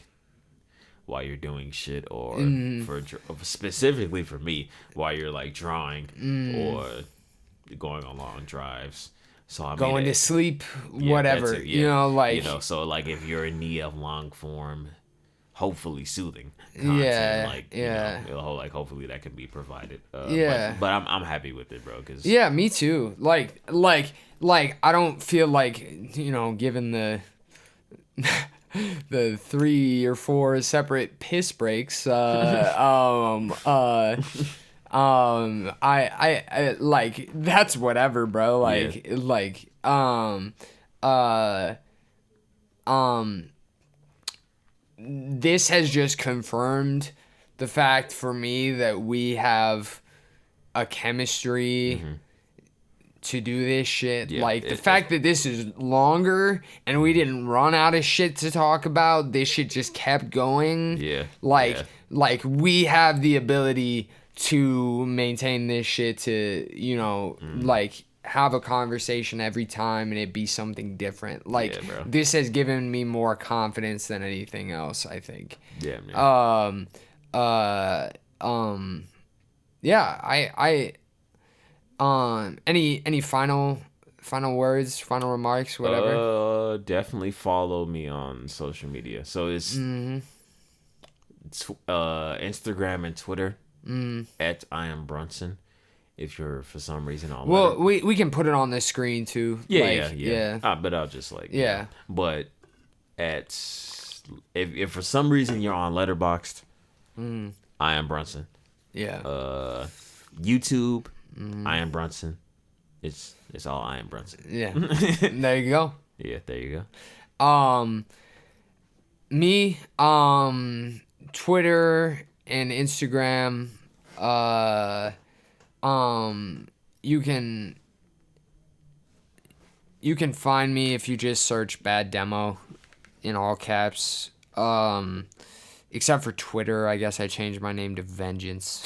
while you're doing shit, or for specifically for me while you're like drawing or going on long drives. So I Going mean, to sleep, yeah, whatever. that's it, You know, like you know, so like if you're in need of long form, hopefully soothing content, Yeah, like yeah. you know, like hopefully that can be provided. Yeah. but I'm happy with it, bro. Cause yeah, me too. Like I don't feel like, you know, given the the 3 or 4 separate piss breaks, I like that's whatever, bro. Like uh this has just confirmed the fact for me that we have a chemistry to do this shit. Yeah, Like the fact that this is longer and we didn't run out of shit to talk about, this shit just kept going. Yeah, Like yeah. like we have the ability to maintain this shit to, you know, like have a conversation every time and it be something different. Like Yeah, bro. this has given me more confidence than anything else, I think. yeah, man. Yeah, any final words, final remarks, whatever? Definitely follow me on social media. So it's Instagram and Twitter at I am Brunson. If you're for some reason on Well, we can put it on the screen too. yeah. But I'll just like Yeah. But if for some reason you're on Letterboxd, I am Brunson. Yeah. YouTube, I am Brunson. It's all I am Brunson. Yeah. There you go. Yeah, there you go. Me, Twitter and Instagram, you can find me if you just search Bad Demo in all caps. Except for Twitter, I guess I changed my name to Vengeance.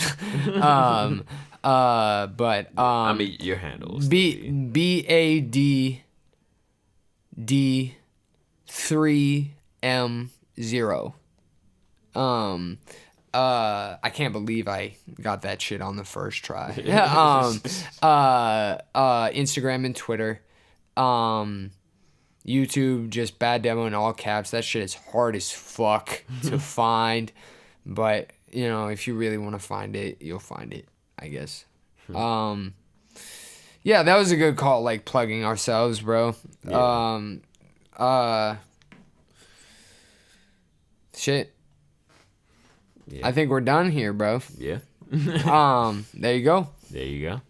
But I mean, your handles. BADD 3M0. I can't believe I got that shit on the first try. Instagram and Twitter. YouTube, just Bad Demo in all caps. That shit is hard as fuck to find. But, you know, if you really want to find it, you'll find it, I guess. Yeah, that was a good call, like plugging ourselves, bro. Yeah. Shit. Yeah. I think we're done here, bro. Yeah. There you go. There you go.